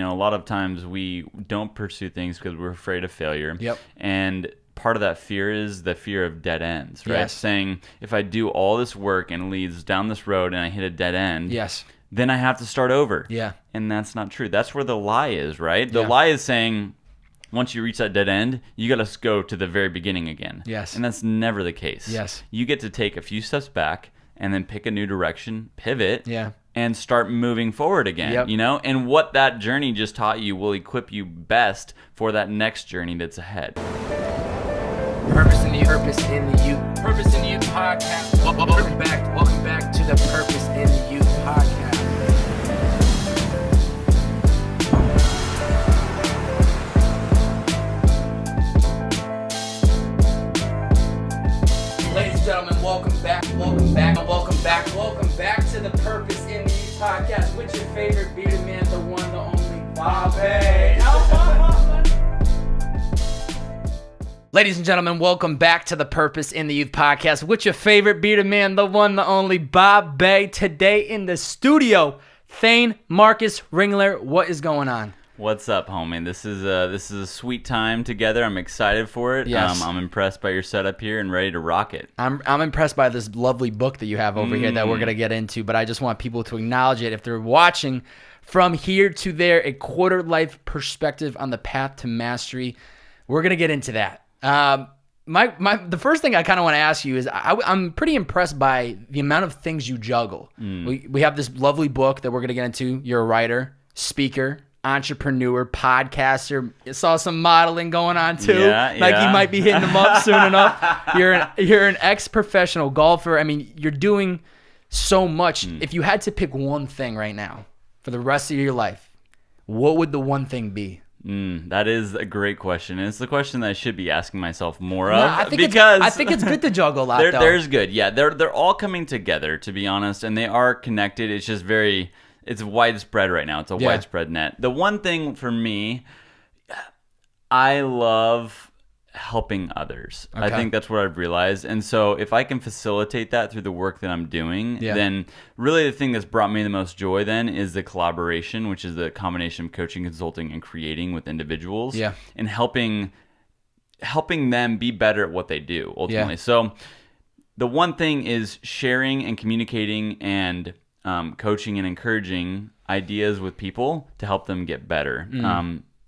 A lot of times we don't pursue things because we're afraid of failure. Yep. And part of that fear is the fear of dead ends, right? Yes. Saying, if I do all this work and it leads down this road and I hit a dead end, Yes. then I have to start over. Yeah. And that's not true. That's where the lie is, right? The Yeah. lie is saying, once you reach that dead end, you got to go to the very beginning again. Yes. And that's never the case. Yes. You get to take a few steps back and then pick a new direction, pivot, Yeah. and start moving forward again, Yep. And what that journey just taught you will equip you best for that next journey that's ahead. Purpose in the youth. Purpose in the youth. Purpose in the youth podcast. Welcome back to the Purpose in the Youth podcast. Ladies and gentlemen, welcome back to the Purpose in the Youth podcast with your favorite bearded man, the one, the only Bobbbaaaay. Ladies and gentlemen, welcome back to the Purpose in the Youth podcast with your favorite bearded man, the one, the only Bobbbaaaay. Today in the studio, Thane Marcus Ringler. What is going on? What's up, homie? This is a sweet time together. I'm excited for it. Yes. I'm impressed by your setup here and ready to rock it. I'm impressed by this lovely book that you have over here that we're going to get into, but I just want people to acknowledge it. If they're watching From Here to There, a quarter life perspective on the path to mastery, we're going to get into that. The first thing I kind of want to ask you is I'm pretty impressed by the amount of things you juggle. We have this lovely book that we're going to get into. You're a writer, speaker, entrepreneur, podcaster. I saw some modeling going on too. You might be hitting them up soon enough. You're an ex-professional golfer. I mean, you're doing so much. If you had to pick one thing right now for the rest of your life, what would the one thing be? That is a great question, and it's the question that I should be asking myself more of. I think it's good to juggle a lot. There's good, yeah. They're all coming together, to be honest, and they are connected. It's just it's widespread right now. It's a widespread net. The one thing for me, I love helping others. Okay. I think that's what I've realized. And so if I can facilitate that through the work that I'm doing, then really the thing that's brought me the most joy then is the collaboration, which is the combination of coaching, consulting, and creating with individuals. Yeah. And helping them be better at what they do, ultimately. Yeah. So the one thing is sharing and communicating and coaching and encouraging ideas with people to help them get better.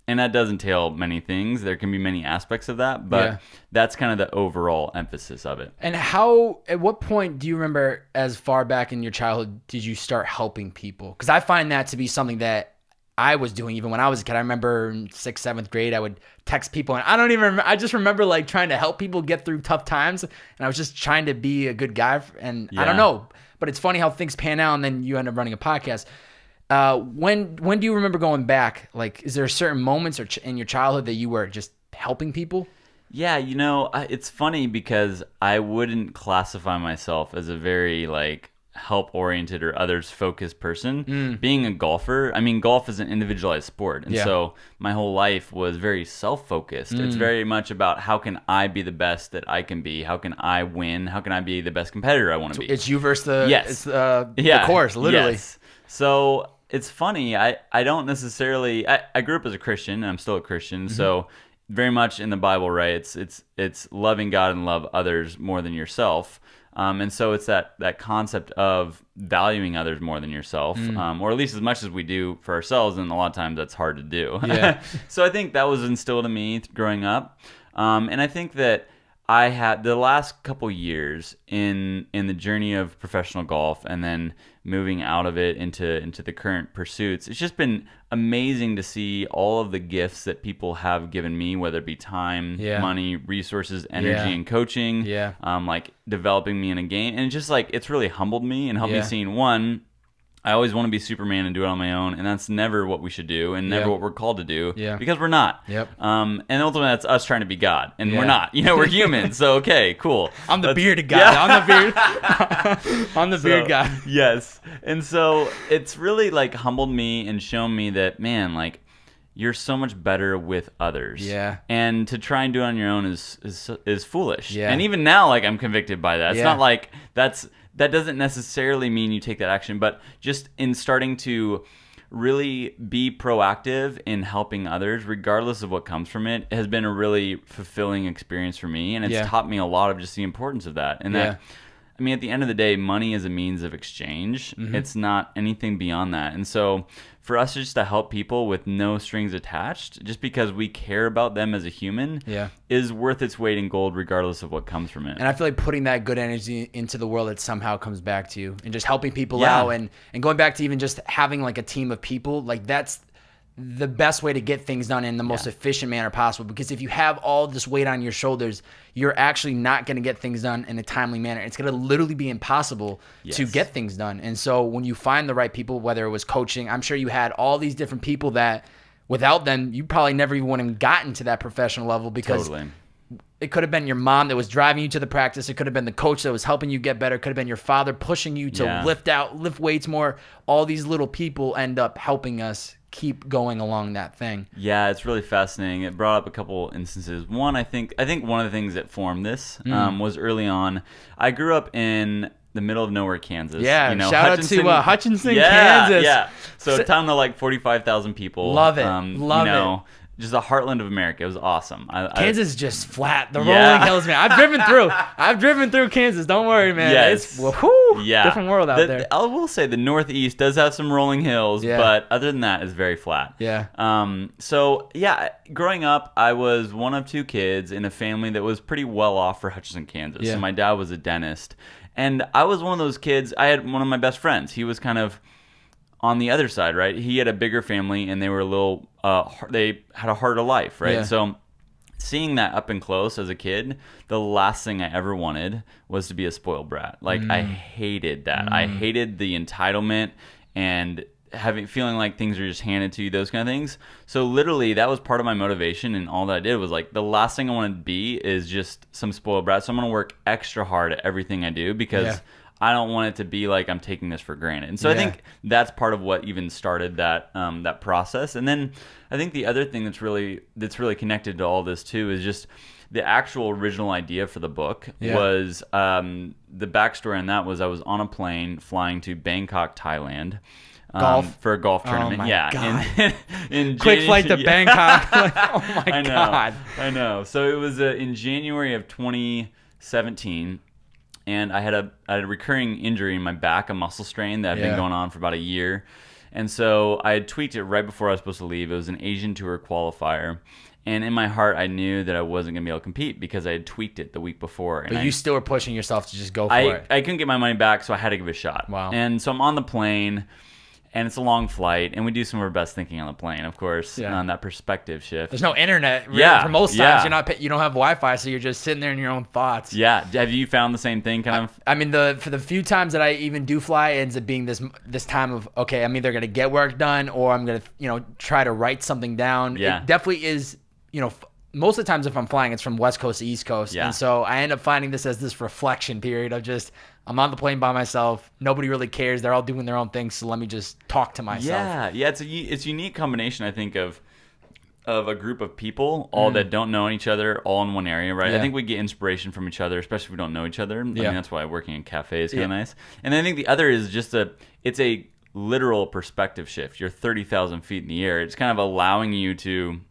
And that does entail many things. There can be many aspects of that, but that's kind of the overall emphasis of it. And at what point do you remember, as far back in your childhood, did you start helping people? Because I find that to be something that I was doing even when I was a kid. I remember in 6th, 7th grade, I would text people, and I don't even remember. I just remember like trying to help people get through tough times, and I was just trying to be a good guy. And I don't know, but it's funny how things pan out, and then you end up running a podcast. When do you remember going back? Like, is there certain moments in your childhood that you were just helping people? Yeah, it's funny because I wouldn't classify myself as a very help-oriented or others-focused person. Being a golfer, I mean, golf is an individualized sport, and so my whole life was very self-focused. It's very much about how can I be the best that I can be? How can I win? How can I be the best competitor I want to be? It's you versus the course, literally. Yes. So it's funny. I don't necessarily. I grew up as a Christian, and I'm still a Christian. So very much in the Bible, right? It's loving God and love others more than yourself. And so it's that concept of valuing others more than yoyourself, or at least as much as we do for ourselves. And a lot of times that's hard to do. Yeah. So I think that was instilled in me growing up, and I think that I had the last couple years in the journey of professional golf, and then moving out of it into the current pursuits. It's just been amazing to see all of the gifts that people have given me, whether it be time, money, resources, energy, and coaching. Like developing me in a game, and it's just it's really humbled me and helped me see, one, I always want to be Superman and do it on my own, and that's never what we should do, and never what we're called to do, because we're not. And ultimately, that's us trying to be God, and we're not. We're humans, so okay, cool. I'm the bearded guy. I'm the beard guy. Yes, and so it's really humbled me and shown me that, man, you're so much better with others. And to try and do it on your own is foolish. And even now, I'm convicted by that. It's not that doesn't necessarily mean you take that action, but just in starting to really be proactive in helping others, regardless of what comes from it, has been a really fulfilling experience for me. And it's taught me a lot of just the importance of that. And that, I mean, at the end of the day, money is a means of exchange. It's not anything beyond that. And so for us just to help people with no strings attached, just because we care about them as a human, is worth its weight in gold, regardless of what comes from it. And I feel like putting that good energy into the world, it somehow comes back to you, and just helping people out, and going back to even just having like a team of people, like that's the best way to get things done in the most efficient manner possible. Because if you have all this weight on your shoulders, you're actually not going to get things done in a timely manner. It's going to literally be impossible to get things done. And so when you find the right people, whether it was coaching, I'm sure you had all these different people that without them, you probably never even would have gotten to that professional level, because it could have been your mom that was driving you to the practice. It could have been the coach that was helping you get better. It could have been your father pushing you to lift weights more. All these little people end up helping us keep going along that thing. Yeah, it's really fascinating. It brought up a couple instances. One, I think one of the things that formed this was early on. I grew up in the middle of nowhere, Kansas. Yeah, shout out to Hutchinson, Kansas. Yeah, so a town of like 45,000 people. Love it, love it. Just the heartland of America. It was awesome. Kansas is just flat. The rolling hills, man. I've driven through Kansas. Don't worry, man. It's different world out there. I will say the Northeast does have some rolling hills, but other than that, it's very flat. Growing up, I was one of two kids in a family that was pretty well off for Hutchinson, Kansas. So my dad was a dentist, and I was one of those kids. I had one of my best friends. He was kind of on the other side, right? He had a bigger family, and they were a little, they had a harder life, right? So seeing that up and close as a kid, the last thing I ever wanted was to be a spoiled brat. Like, I hated that. I hated the entitlement and feeling like things are just handed to you, those kind of things. So literally, that was part of my motivation, and all that I did was like, the last thing I want to be is just some spoiled brat. So I'm going to work extra hard at everything I do, because I don't want it to be like I'm taking this for granted. And so I think that's part of what even started that that process. And then I think the other thing that's really connected to all this too is just the actual original idea for the book was the backstory on that was I was on a plane flying to Bangkok, Thailand. For a golf tournament. God. In quick flight to Bangkok. Oh my God. I know. So it was in January of 2017. And I had a recurring injury in my back, a muscle strain that had been going on for about a year. And so I had tweaked it right before I was supposed to leave. It was an Asian Tour qualifier. And in my heart, I knew that I wasn't going to be able to compete because I had tweaked it the week before. But you still were pushing yourself to just go for it. I couldn't get my money back, so I had to give it a shot. Wow. And so I'm on the plane, and it's a long flight, and we do some of our best thinking on the plane, of course, on that perspective shift. There's no internet. Really, for most times, you don't have Wi-Fi, so you're just sitting there in your own thoughts. Yeah. Have you found the same thing, kind of? I mean, for the few times that I even do fly, it ends up being this time of, okay, I'm either going to get work done or I'm going to, try to write something down. Yeah. It definitely is, most of the times if I'm flying, it's from West Coast to East Coast. Yeah. And so I end up finding this as this reflection period of just, I'm on the plane by myself. Nobody really cares. They're all doing their own thing. So let me just talk to myself. Yeah. It's a unique combination, I think, of a group of people, all that don't know each other, all in one area, right? I think we get inspiration from each other, especially if we don't know each other. I mean, that's why working in cafes is kind of nice. And then I think the other is just it's a literal perspective shift. You're 30,000 feet in the air. It's kind of allowing you to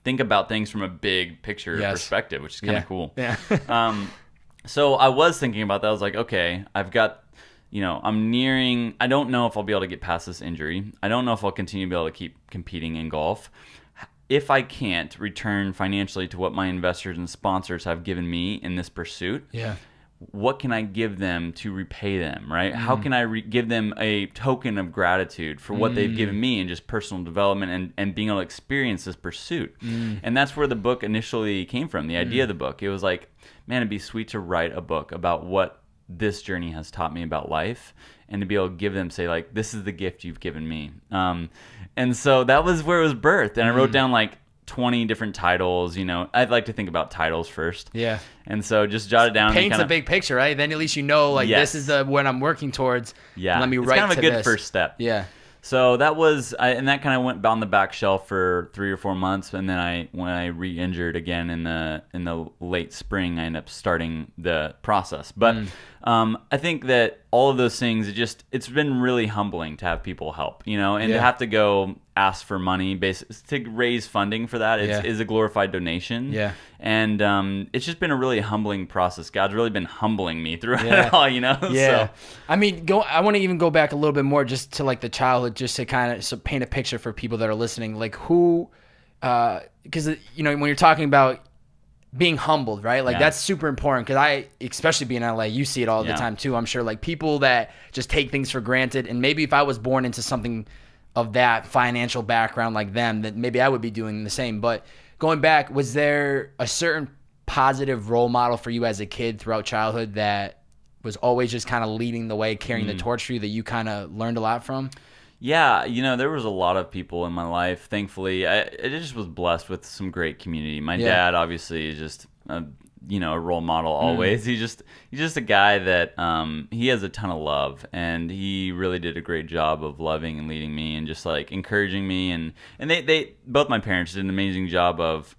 think about things from a big picture perspective, which is kind of cool. Yeah. So I was thinking about that. I was like, okay, I've got, I'm nearing, I don't know if I'll be able to get past this injury. I don't know if I'll continue to be able to keep competing in golf. If I can't return financially to what my investors and sponsors have given me in this pursuit, what can I give them to repay them, right? How can I give them a token of gratitude for what they've given me in just personal development and being able to experience this pursuit? And that's where the book initially came from, the idea of the book. It was like, man, it'd be sweet to write a book about what this journey has taught me about life and to be able to give them, say, like, this is the gift you've given me. And so that was where it was birthed. And I wrote down, like, 20 different titles. I'd like to think about titles first. Yeah. And so just jot it down. Paints a big picture, right? Then at least this is what I'm working towards. Yeah. Let me it's write kind of a good first step. Yeah. So that was, and that kind of went on the back shelf for 3 or 4 months, and then when I re-injured again in the late spring, I ended up starting the process. But I think that all of those things, it's been really humbling to have people help, and to have to go ask for money to raise funding for that is a glorified donation. Yeah. And it's just been a really humbling process. God's really been humbling me through it all, Yeah. So. I mean, I want to even go back a little bit more just to like the childhood, just to kind of paint a picture for people that are listening. Like who, because, when you're talking about being humbled, right? Like that's super important because especially being in LA, you see it all the time too. I'm sure like people that just take things for granted, and maybe if I was born into something of that financial background like them, that maybe I would be doing the same. But going back, was there a certain positive role model for you as a kid throughout childhood that was always just kind of leading the way, carrying the torch for you, that you kind of learned a lot from? Yeah, there was a lot of people in my life. Thankfully, I just was blessed with some great community. My dad, obviously, is just a role model always. He's just a guy that he has a ton of love, and he really did a great job of loving and leading me and just like encouraging me. And they both my parents did an amazing job of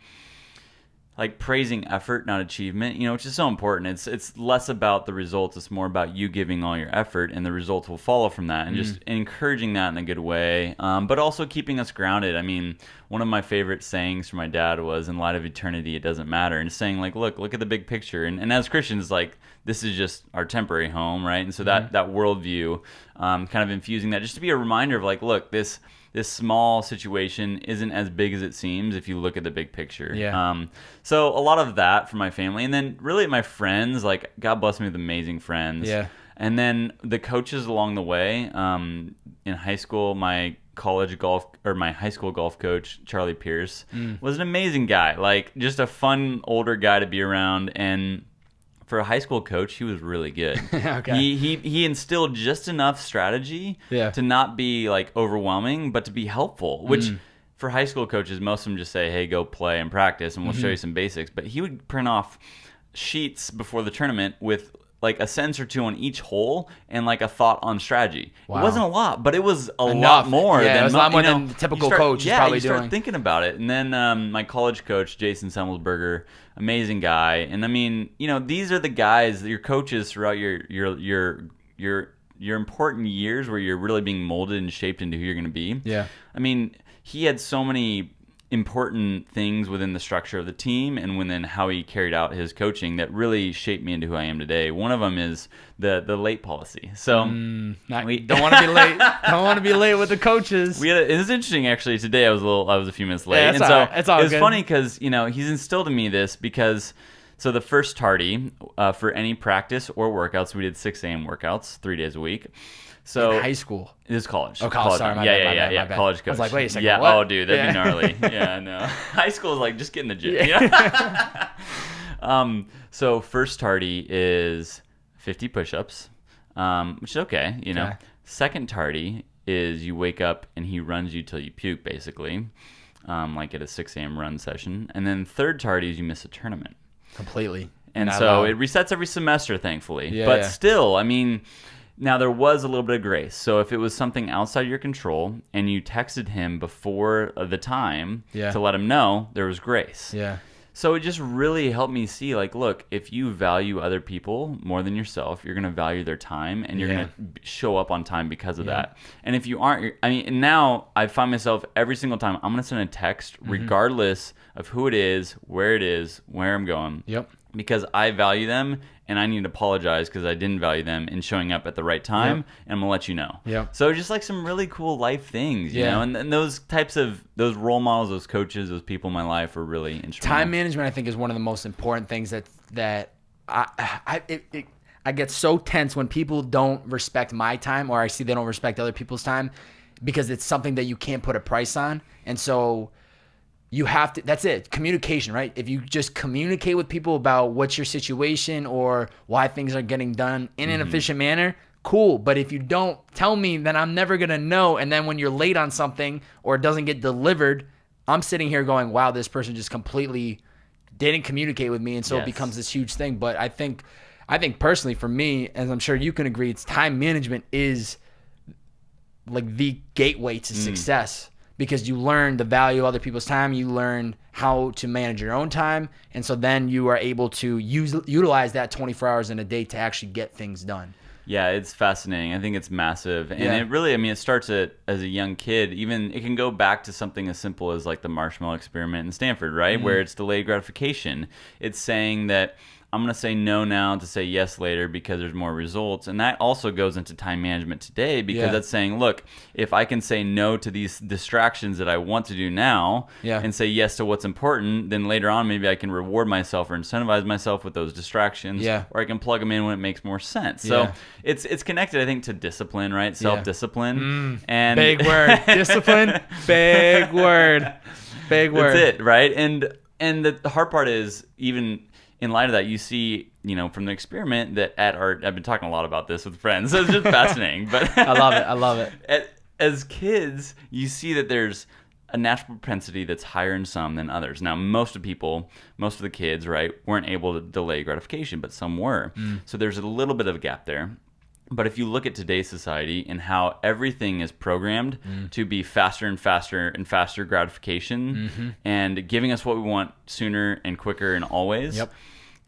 like praising effort, not achievement, which is so important. It's less about the results. It's more about you giving all your effort, and the results will follow from that, and just encouraging that in a good way, but also keeping us grounded. I mean, one of my favorite sayings from my dad was, in light of eternity, it doesn't matter. And saying like, look at the big picture. And as Christians, like, this is just our temporary home, right? And so that worldview, kind of infusing that, just to be a reminder of like, look, this small situation isn't as big as it seems if you look at the big picture. Yeah. So a lot of that from my family, and then really my friends. Like, God bless me with amazing friends. Yeah. And then the coaches along the way. In high school, my high school golf coach, Charlie Pierce, was an amazing guy. Like, just a fun older guy to be around. And for a high school coach, he was really good. Okay. He instilled just enough strategy to not be like overwhelming, but to be helpful, which for high school coaches, most of them just say, hey, go play and practice and we'll show you some basics. But he would print off sheets before the tournament with like a sentence or two on each hole and like a thought on strategy. Wow. It wasn't a lot, but it was a lot more. Yeah, than it was a lot more than the typical coach is probably doing. Start thinking about it. And then my college coach, Jason Semmelsberger, amazing guy. And I mean, these are the guys, your coaches throughout your important years where you're really being molded and shaped into who you're going to be. Yeah. I mean, he had so many important things within the structure of the team and within how he carried out his coaching that really shaped me into who I am today. One of them is the late policy. So we don't want to be late. Don't want to be late with the coaches. It was interesting actually. Today I was a few minutes late, yeah, and so it's all it was good. Funny because he's instilled in me this because. So the first tardy for any practice or workouts, we did 6 a.m. workouts 3 days a week. So in high school. It was college. Oh, college. Sorry, my bad. Yeah. College coach. I was like, wait a second. Yeah. What? Oh, dude, that'd be gnarly. Yeah, no. High school is like just get in the gym. So first tardy is 50 push-ups, which is okay. Okay. Second tardy is you wake up and he runs you till you puke, basically, like at a 6 a.m. run session. And then third tardy is you miss a tournament. Completely. And so it resets every semester, thankfully. Yeah, but still, I mean, now there was a little bit of grace. So if it was something outside your control and you texted him before the time to let him know, there was grace. Yeah. So it just really helped me see, like, look, if you value other people more than yourself, you're going to value their time and you're going to show up on time because of that. And if you aren't, and now I find myself every single time, I'm going to send a text regardless of who it is, where I'm going. Yep. Because I value them and I need to apologize because I didn't value them in showing up at the right time, and I'm going to let you know. Yep. So just like some really cool life things, you know, and those types of, those role models, those coaches, those people in my life are really instrumental. Time management, I think, is one of the most important things that I get so tense when people don't respect my time, or I see they don't respect other people's time, because it's something that you can't put a price on. And so you have to, that's it, communication, right? If you just communicate with people about what's your situation or why things are getting done in an efficient manner, cool. But if you don't tell me, then I'm never going to know. And then when you're late on something or it doesn't get delivered, I'm sitting here going, wow, this person just completely didn't communicate with me. And so it becomes this huge thing. But I think personally for me, as I'm sure you can agree, it's time management is like the gateway to success. Because you learn the value of other people's time, you learn how to manage your own time, and so then you are able to utilize that 24 hours in a day to actually get things done. Yeah, it's fascinating. I think it's massive. And Yeah. it really, I mean, it starts as a young kid. Even it can go back to something as simple as like the marshmallow experiment in Stanford, right? Where it's delayed gratification. It's saying that I'm going to say no now to say yes later because there's more results. And that also goes into time management today because that's saying, look, if I can say no to these distractions that I want to do now and say yes to what's important, then later on maybe I can reward myself or incentivize myself with those distractions or I can plug them in when it makes more sense. So it's connected, I think, to discipline, right? Self-discipline. And Big word. Discipline, big word. Big word. That's it, right? And the hard part is even in light of that, you see, from the experiment that I've been talking a lot about this with friends, so it's just fascinating. But I love it. As kids, you see that there's a natural propensity that's higher in some than others. Now, most of the kids, right, weren't able to delay gratification, but some were. So there's a little bit of a gap there. But if you look at today's society and how everything is programmed to be faster and faster and faster gratification and giving us what we want sooner and quicker and always,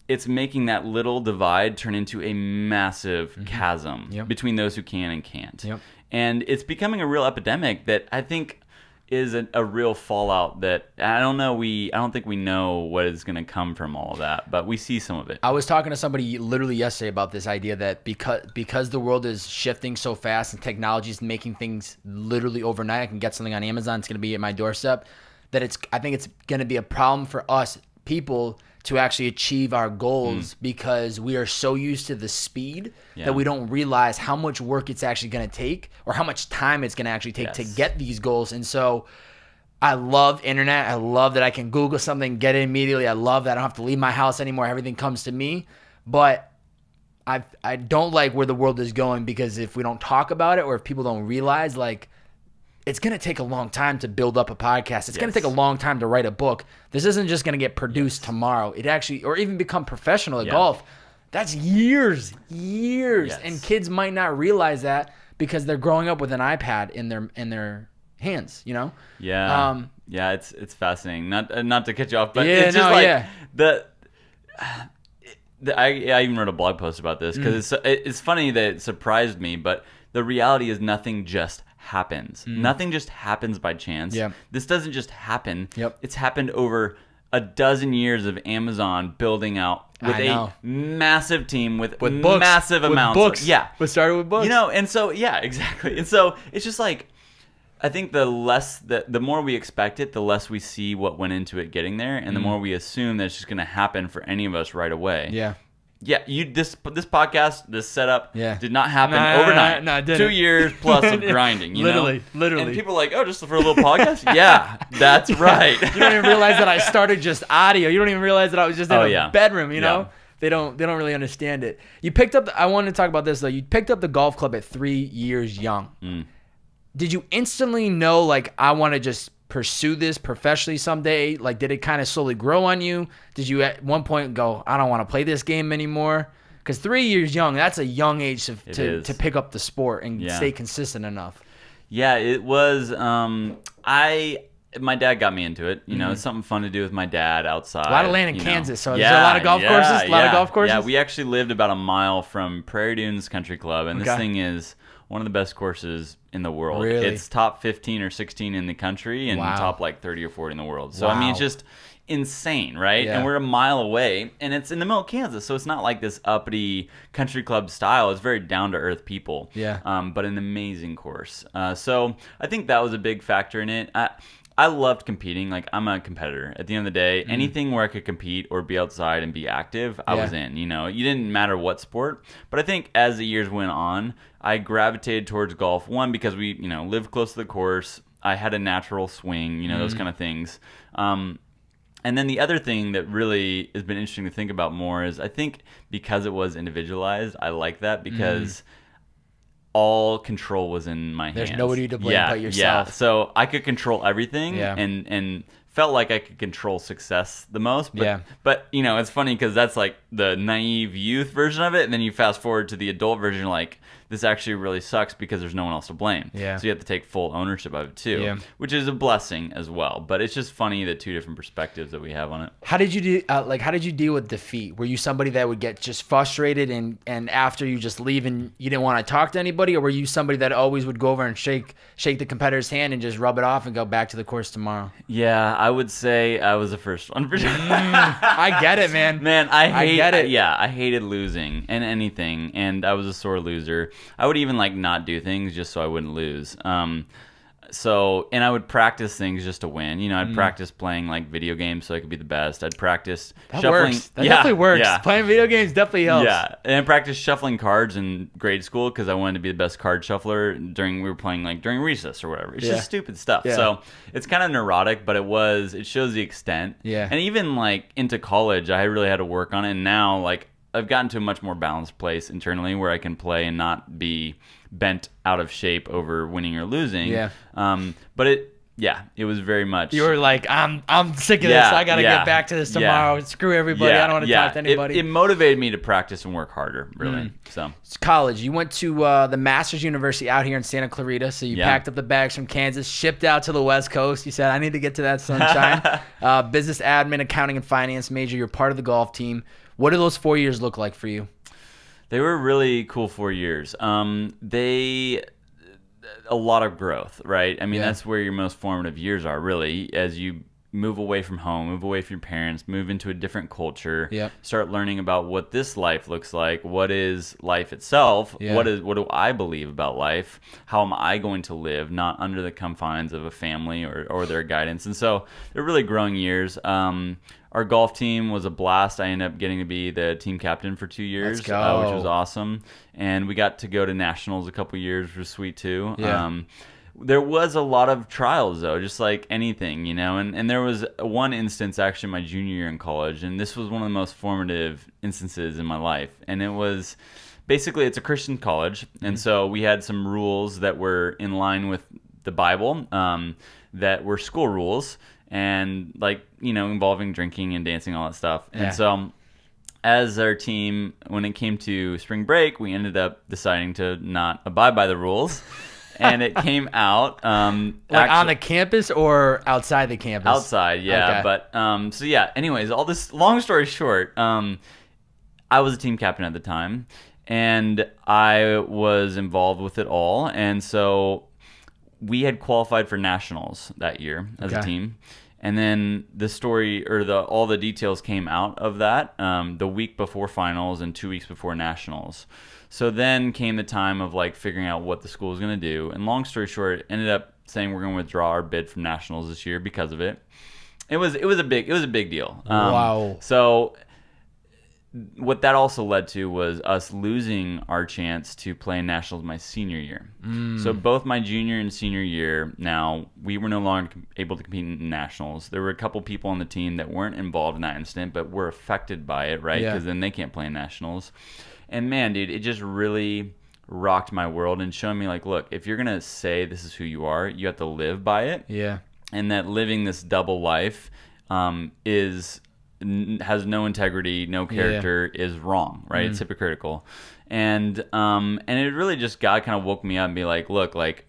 it's making that little divide turn into a massive chasm between those who can and can't. And it's becoming a real epidemic that I think is a real fallout that I don't think we know what is going to come from all of that, but we see some of it. I was talking to somebody literally yesterday about this idea that because the world is shifting so fast and technology is making things literally overnight, I can get something on Amazon, it's going to be at my doorstep, that I think it's going to be a problem for us people to actually achieve our goals because we are so used to the speed that we don't realize how much work it's actually going to take or how much time it's going to actually take to get these goals. And so I love internet. I love that I can Google something, get it immediately. I love that I don't have to leave my house anymore. Everything comes to me. But I don't like where the world is going because if we don't talk about it or if people don't realize, like, it's going to take a long time to build up a podcast. It's going to take a long time to write a book. This isn't just going to get produced tomorrow. It actually, or even become professional at golf. That's years. And kids might not realize that because they're growing up with an iPad in their hands, Yeah. It's fascinating. Not to cut you off, but it's just I even wrote a blog post about this because it's funny that it surprised me, but the reality is nothing just happens. Nothing just happens by chance. This doesn't just happen. It's happened over a dozen years of Amazon building out with a massive team with books, massive amounts. Books. We started with books. And so exactly. And so it's just like I think the more we expect it, the less we see what went into it getting there, and the more we assume that it's just going to happen for any of us right away. This podcast, this setup did not happen overnight. No, it didn't. 2 years plus of grinding, literally. And people are like, oh, just for a little podcast? Yeah, that's right. You don't even realize that I started just audio. You don't even realize that I was just in a bedroom, you know? They don't really understand it. You picked up, I wanted to talk about this though. You picked up the golf club at 3 years young. Did you instantly know, like, I want to just pursue this professionally someday? Like, did it kind of slowly grow on you? Did you at one point go, I don't want to play this game anymore? Because 3 years young, that's a young age to pick up the sport and stay consistent enough. Yeah, it was. My dad got me into it. It's something fun to do with my dad outside. A lot of land in Kansas, so there's a lot of golf courses? A lot of golf courses? Yeah, we actually lived about a mile from Prairie Dunes Country Club, and this thing is one of the best courses in the world. Really? It's top 15 or 16 in the country and top like 30 or 40 in the world. So, I mean, it's just insane, right? And we're a mile away, and it's in the middle of Kansas, so it's not like this uppity country club style. It's very down-to-earth people, but an amazing course. So I think that was a big factor in it. I loved competing. Like, I'm a competitor. At the end of the day, anything where I could compete or be outside and be active, I was in. You didn't matter what sport. But I think as the years went on, I gravitated towards golf. One, because we, lived close to the course. I had a natural swing, those kind of things. And then the other thing that really has been interesting to think about more is I think because it was individualized, I like that because all control was in my hands. There's nobody to blame but yourself. Yeah, so I could control everything and felt like I could control success the most. But, but you know, it's funny because that's like the naive youth version of it. And then you fast forward to the adult version, like, this actually really sucks because there's no one else to blame. Yeah. So you have to take full ownership of it too, which is a blessing as well. But it's just funny the two different perspectives that we have on it. How did you do? How did you deal with defeat? Were you somebody that would get just frustrated and after you just leave and you didn't want to talk to anybody, or were you somebody that always would go over and shake the competitor's hand and just rub it off and go back to the course tomorrow? Yeah, I would say I was the first one for sure. I get it, man. Man, I get it. Yeah, I hated losing in anything, and I was a sore loser. I would even like not do things just so I wouldn't lose. And I would practice things just to win. You know, I'd practice playing like video games so I could be the best. I'd practice shuffling. Works. That definitely works. Yeah. Playing video games definitely helps. Yeah, and I practiced shuffling cards in grade school because I wanted to be the best card shuffler we were playing like during recess or whatever. It's just stupid stuff. Yeah. So it's kind of neurotic, but it shows the extent. Yeah. And even like into college, I really had to work on it. And now like I've gotten to a much more balanced place internally where I can play and not be bent out of shape over winning or losing. Yeah. But it was very much. You were like, I'm sick of this. I got to get back to this tomorrow. Screw everybody. I don't want to talk to anybody. It motivated me to practice and work harder, really. So it's college. You went to the Masters University out here in Santa Clarita. So you packed up the bags from Kansas, shipped out to the West Coast. You said, I need to get to that sunshine. Business admin, accounting, and finance major. You're part of the golf team. What do those 4 years look like for you? They were really cool 4 years. A lot of growth, right? I mean, that's where your most formative years are, really, as you move away from home, move away from your parents, move into a different culture, start learning about what this life looks like, what is life itself, what do I believe about life, how am I going to live, not under the confines of a family or their guidance. And so they're really growing years. Our golf team was a blast. I ended up getting to be the team captain for 2 years, which was awesome. And we got to go to nationals a couple years, which was sweet too. There was a lot of trials though, just like anything, you know. And there was one instance actually my junior year in college, and this was one of the most formative instances in my life. And it was basically, it's a Christian college, and so we had some rules that were in line with the Bible, that were school rules. And like, you know, involving drinking and dancing, all that stuff. And so as our team, when it came to spring break, we ended up deciding to not abide by the rules. And it came out. Like on the campus or outside the campus? Outside, yeah. Okay. But, anyways, all this, long story short, I was a team captain at the time. And I was involved with it all. And so we had qualified for nationals that year as a team. And then the story or all the details came out of that the week before finals and 2 weeks before nationals. So then came the time of like figuring out what the school was going to do. And long story short, ended up saying we're going to withdraw our bid from nationals this year because of it. It was a big deal. Wow. So what that also led to was us losing our chance to play in nationals my senior year. So both my junior and senior year, now we were no longer able to compete in nationals. There were a couple people on the team that weren't involved in that incident, but were affected by it, right? Because then they can't play in nationals. And man, dude, it just really rocked my world and showed me like, look, if you're going to say this is who you are, you have to live by it. Yeah. And that living this double life has no integrity, no character, is wrong, right? It's hypocritical. And it really just, God kind of woke me up and be like, look, like,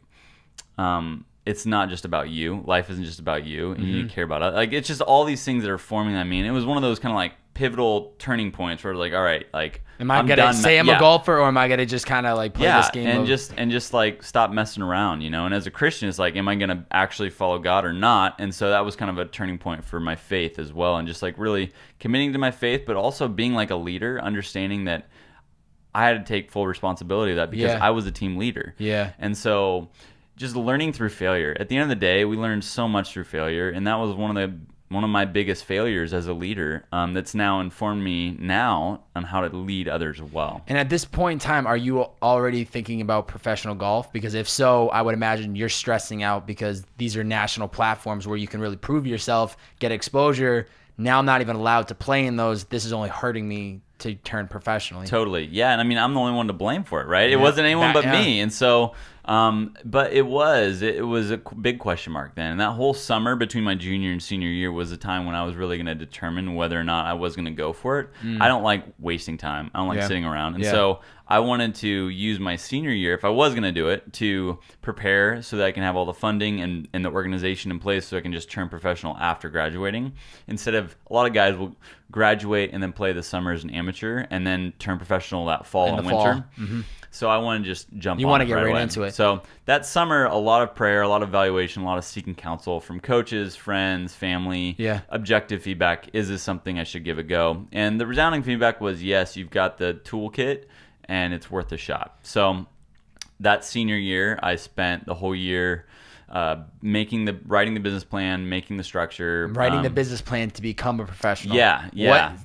it's not just about you. Life isn't just about you, and you need to care about it. Like, it's just all these things that are forming that. It was one of those kind of like pivotal turning points where like, all right, like, am I gonna say I'm a golfer, or am I gonna just kind of like play this game and just like stop messing around, you know? And as a Christian, it's like, am I gonna actually follow God or not? And so that was kind of a turning point for my faith as well, and just like really committing to my faith, but also being like a leader, understanding that I had to take full responsibility of that because I was a team leader. Yeah. And so just learning through failure. At the end of the day, we learned so much through failure, and that was one of my biggest failures as a leader, that's now informed me now on how to lead others well. And at this point in time, are you already thinking about professional golf? Because if so, I would imagine you're stressing out because these are national platforms where you can really prove yourself, get exposure. Now I'm not even allowed to play in those. This is only hurting me to turn professionally. Totally. Yeah. And I mean, I'm the only one to blame for it, right? It wasn't anyone but me. And so But it was a big question mark then. And that whole summer between my junior and senior year was a time when I was really going to determine whether or not I was going to go for it. I don't like wasting time. I don't like sitting around. And so I wanted to use my senior year, if I was going to do it, to prepare so that I can have all the funding and the organization in place so I can just turn professional after graduating. Instead of, a lot of guys will graduate and then play the summer as an amateur and then turn professional that fall and winter. So I want to just jump on it. You want to get right away. into it. So that summer, a lot of prayer, a lot of evaluation, a lot of seeking counsel from coaches, friends, family, objective feedback. Is this something I should give a go? And the resounding feedback was, yes, you've got the toolkit and it's worth a shot. So that senior year, I spent the whole year writing the business plan, making the structure, writing the business plan to become a professional.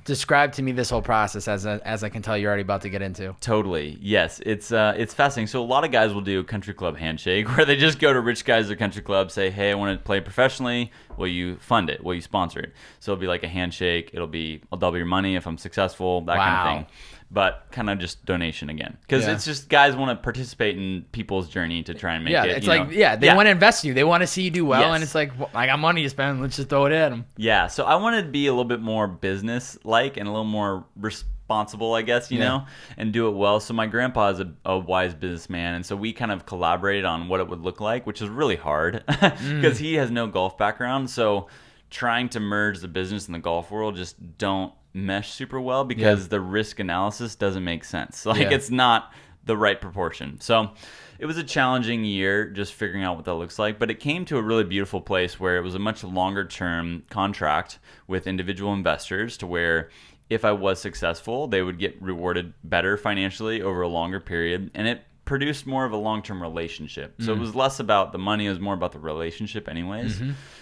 Describe to me this whole process as I can tell you're already about to get into. Totally. Yes. It's fascinating. So a lot of guys will do a country club handshake where they just go to rich guys at country club, say, hey, I want to play professionally. Will you fund it? Will you sponsor it? So it'll be like a handshake. It'll be, I'll double your money if I'm successful, that kind of thing. But kind of just donation again. Because it's just guys want to participate in people's journey to try and make it. It's like, they want to invest in you. They want to see you do well. And it's like, well, I got money to spend. Let's just throw it at them. Yeah. So I wanted to be a little bit more business-like and a little more responsible, I guess, you know, and do it well. So my grandpa is a wise businessman. And so we kind of collaborated on what it would look like, which is really hard because he has no golf background. So trying to merge the business and the golf world just don't mesh super well because the risk analysis doesn't make sense. Like it's not the right proportion. So it was a challenging year just figuring out what that looks like, but it came to a really beautiful place where it was a much longer term contract with individual investors to where if I was successful, they would get rewarded better financially over a longer period. And it produced more of a long-term relationship. So it was less about the money, it was more about the relationship anyways.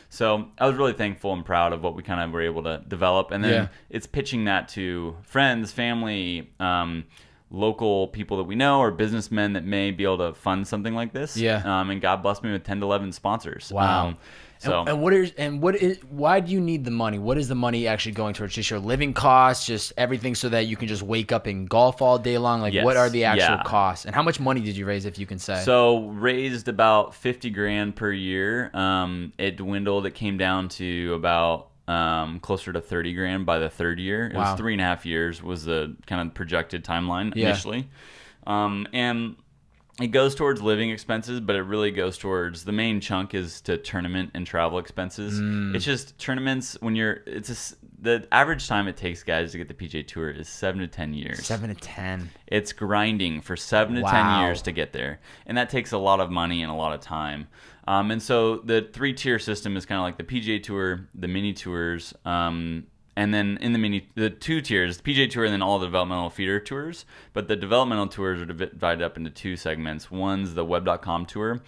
So I was really thankful and proud of what we kind of were able to develop. And then it's pitching that to friends, family, local people that we know or businessmen that may be able to fund something like this. And God blessed me with 10 to 11 sponsors. Wow. Why do you need the money? What is the money actually going towards? Just your living costs, just everything so that you can just wake up and golf all day long? Like what are the actual costs? And how much money did you raise, if you can say? So raised about $50,000 per year. It dwindled. It came down to about closer to $30,000 by the third year. It was 3.5 years was the kind of projected timeline initially. And it goes towards living expenses, but it really goes towards, the main chunk is to tournament and travel expenses. It's just tournaments the average time it takes guys to get the PGA Tour is 7 to 10 years. 7 to 10. It's grinding for 7 to 10 years to get there. And that takes a lot of money and a lot of time. And so the 3-tier system is kind of like the PGA Tour, the mini tours, and then in the 2 tiers, the PGA Tour and then all the developmental feeder tours. But the developmental tours are divided up into 2 segments. One's the web.com tour,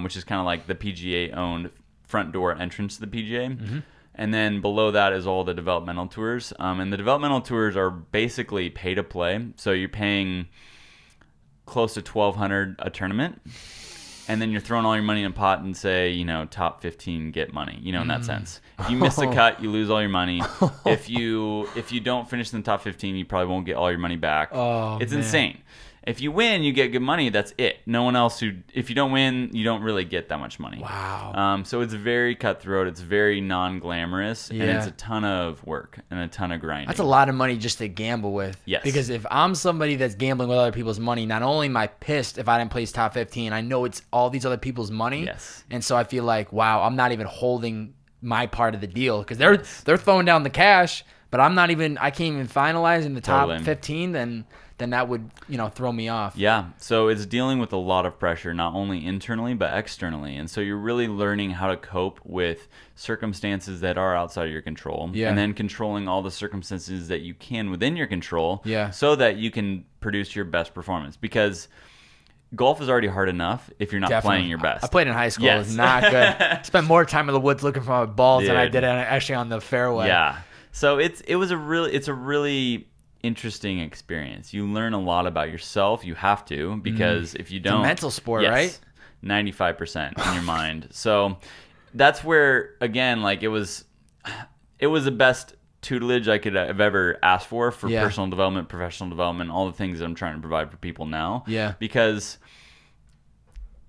which is kind of like the PGA-owned front door entrance to the PGA. And then below that is all the developmental tours. And the developmental tours are basically pay to play. So you're paying close to $1,200 a tournament. And then you're throwing all your money in a pot and say, top 15 get money, in that sense. If you miss a cut, you lose all your money. If you don't finish in the top 15, you probably won't get all your money back. It's insane. If you win, you get good money. That's it. No one else if you don't win, you don't really get that much money. Wow. So it's very cutthroat. It's very non-glamorous. And it's a ton of work and a ton of grinding. That's a lot of money just to gamble with. Yes. Because if I'm somebody that's gambling with other people's money, not only am I pissed if I didn't place top 15, I know it's all these other people's money. Yes. And so I feel like, wow, I'm not even holding my part of the deal because they're throwing down the cash, but I can't even finalize in the top 15, then that would, throw me off. Yeah. So it's dealing with a lot of pressure, not only internally, but externally. And so you're really learning how to cope with circumstances that are outside of your control. Yeah. And then controlling all the circumstances that you can within your control. Yeah. So that you can produce your best performance. Because golf is already hard enough if you're not playing your best. I played in high school. It was not good. I spent more time in the woods looking for my balls than I did actually on the fairway. Yeah. So it's a really interesting experience. You learn a lot about yourself. You have to, because if you don't, it's a mental sport, right? 95% in your mind. So that's where, again, like it was the best tutelage I could have ever asked for personal development, professional development, all the things that I'm trying to provide for people now. Yeah. Because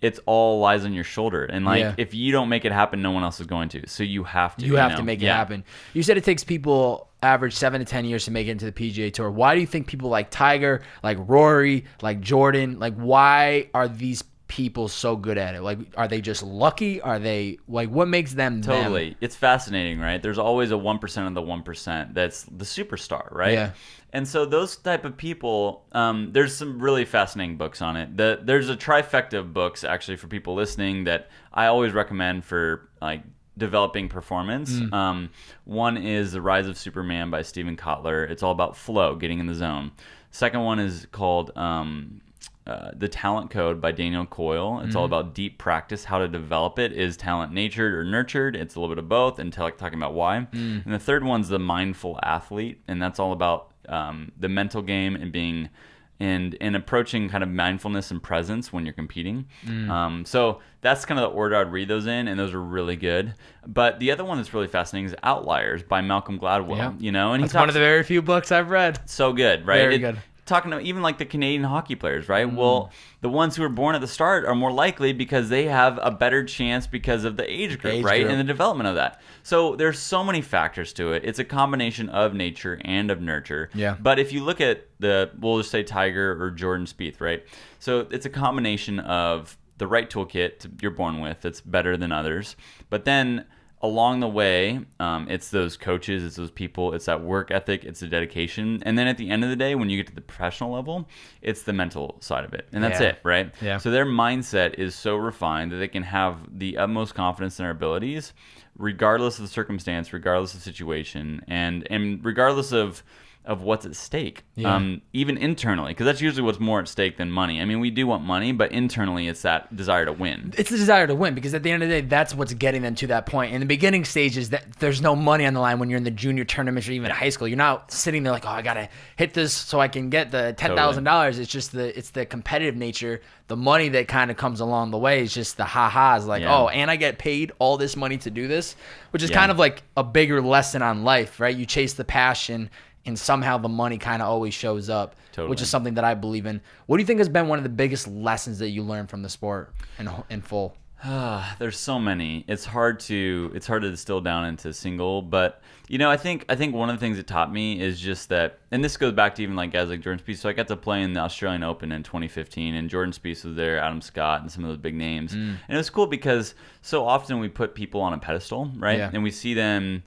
it's all lies on your shoulder. And like, Yeah. if you don't make it happen, no one else is going to. So you have to. You have to know? make it Yeah. happen. You said it takes people average 7 to 10 years to make it into the PGA Tour. Why do you think people like Tiger, like Rory, like Jordan, like why are these people so good at it? Like, are they just lucky? Are they like, what makes them Totally. them? It's fascinating, right? There's always a 1% of the 1% that's the superstar, right? Yeah. And so those type of people, there's some really fascinating books on it. There's a trifecta of books, actually, for people listening that I always recommend for, like, developing performance. One is The Rise of Superman by Stephen Kotler. It's all about flow, getting in the zone. Second one is called The Talent Code by Daniel Coyle. It's all about deep practice, how to develop it. Is talent natured or nurtured? It's a little bit of both, and talking about why. And the third one's The Mindful Athlete, and that's all about the mental game and being and approaching kind of mindfulness and presence when you're competing. So that's kind of the order I'd read those in, and those are really good. But the other one that's really fascinating is Outliers by Malcolm Gladwell. Yeah. You know, and It's one of the very few books I've read. so good, right? Very good. Talking to even like the Canadian hockey players, right? Well, the ones who are born at the start are more likely because they have a better chance because of the age group, right? group. And the development of that. So there's so many factors to it. It's a combination of nature and of nurture. Yeah. But if you look at we'll just say Tiger or Jordan Spieth, right? So it's a combination of the right toolkit you're born with that's better than others. But then along the way, it's those coaches, it's those people, it's that work ethic, it's the dedication. And then at the end of the day, when you get to the professional level, it's the mental side of it. And that's Yeah. it, right? Yeah. So their mindset is so refined that they can have the utmost confidence in their abilities, regardless of the circumstance, regardless of the situation, and regardless of what's at stake, even internally, because that's usually what's more at stake than money. I mean, we do want money, but internally it's that desire to win. It's the desire to win, because at the end of the day, that's what's getting them to that point. In the beginning stages, that there's no money on the line when you're in the junior tournaments or even high school. You're not sitting there like, oh, I gotta hit this so I can get the $10,000. It's just the competitive nature. The money that kind of comes along the way is just the ha-has, like, Yeah. oh, and I get paid all this money to do this, which is Yeah. kind of like a bigger lesson on life, right? You chase the passion, and somehow the money kind of always shows up, Totally. which is something that I believe in. What do you think has been one of the biggest lessons that you learned from the sport in full? There's so many. It's hard to distill down into single, but I think one of the things it taught me is just that, and this goes back to even like guys like Jordan Spieth. So I got to play in the Australian Open in 2015, and Jordan Spieth was there, Adam Scott, and some of those big names. And it was cool because so often we put people on a pedestal, right? Yeah. And we see them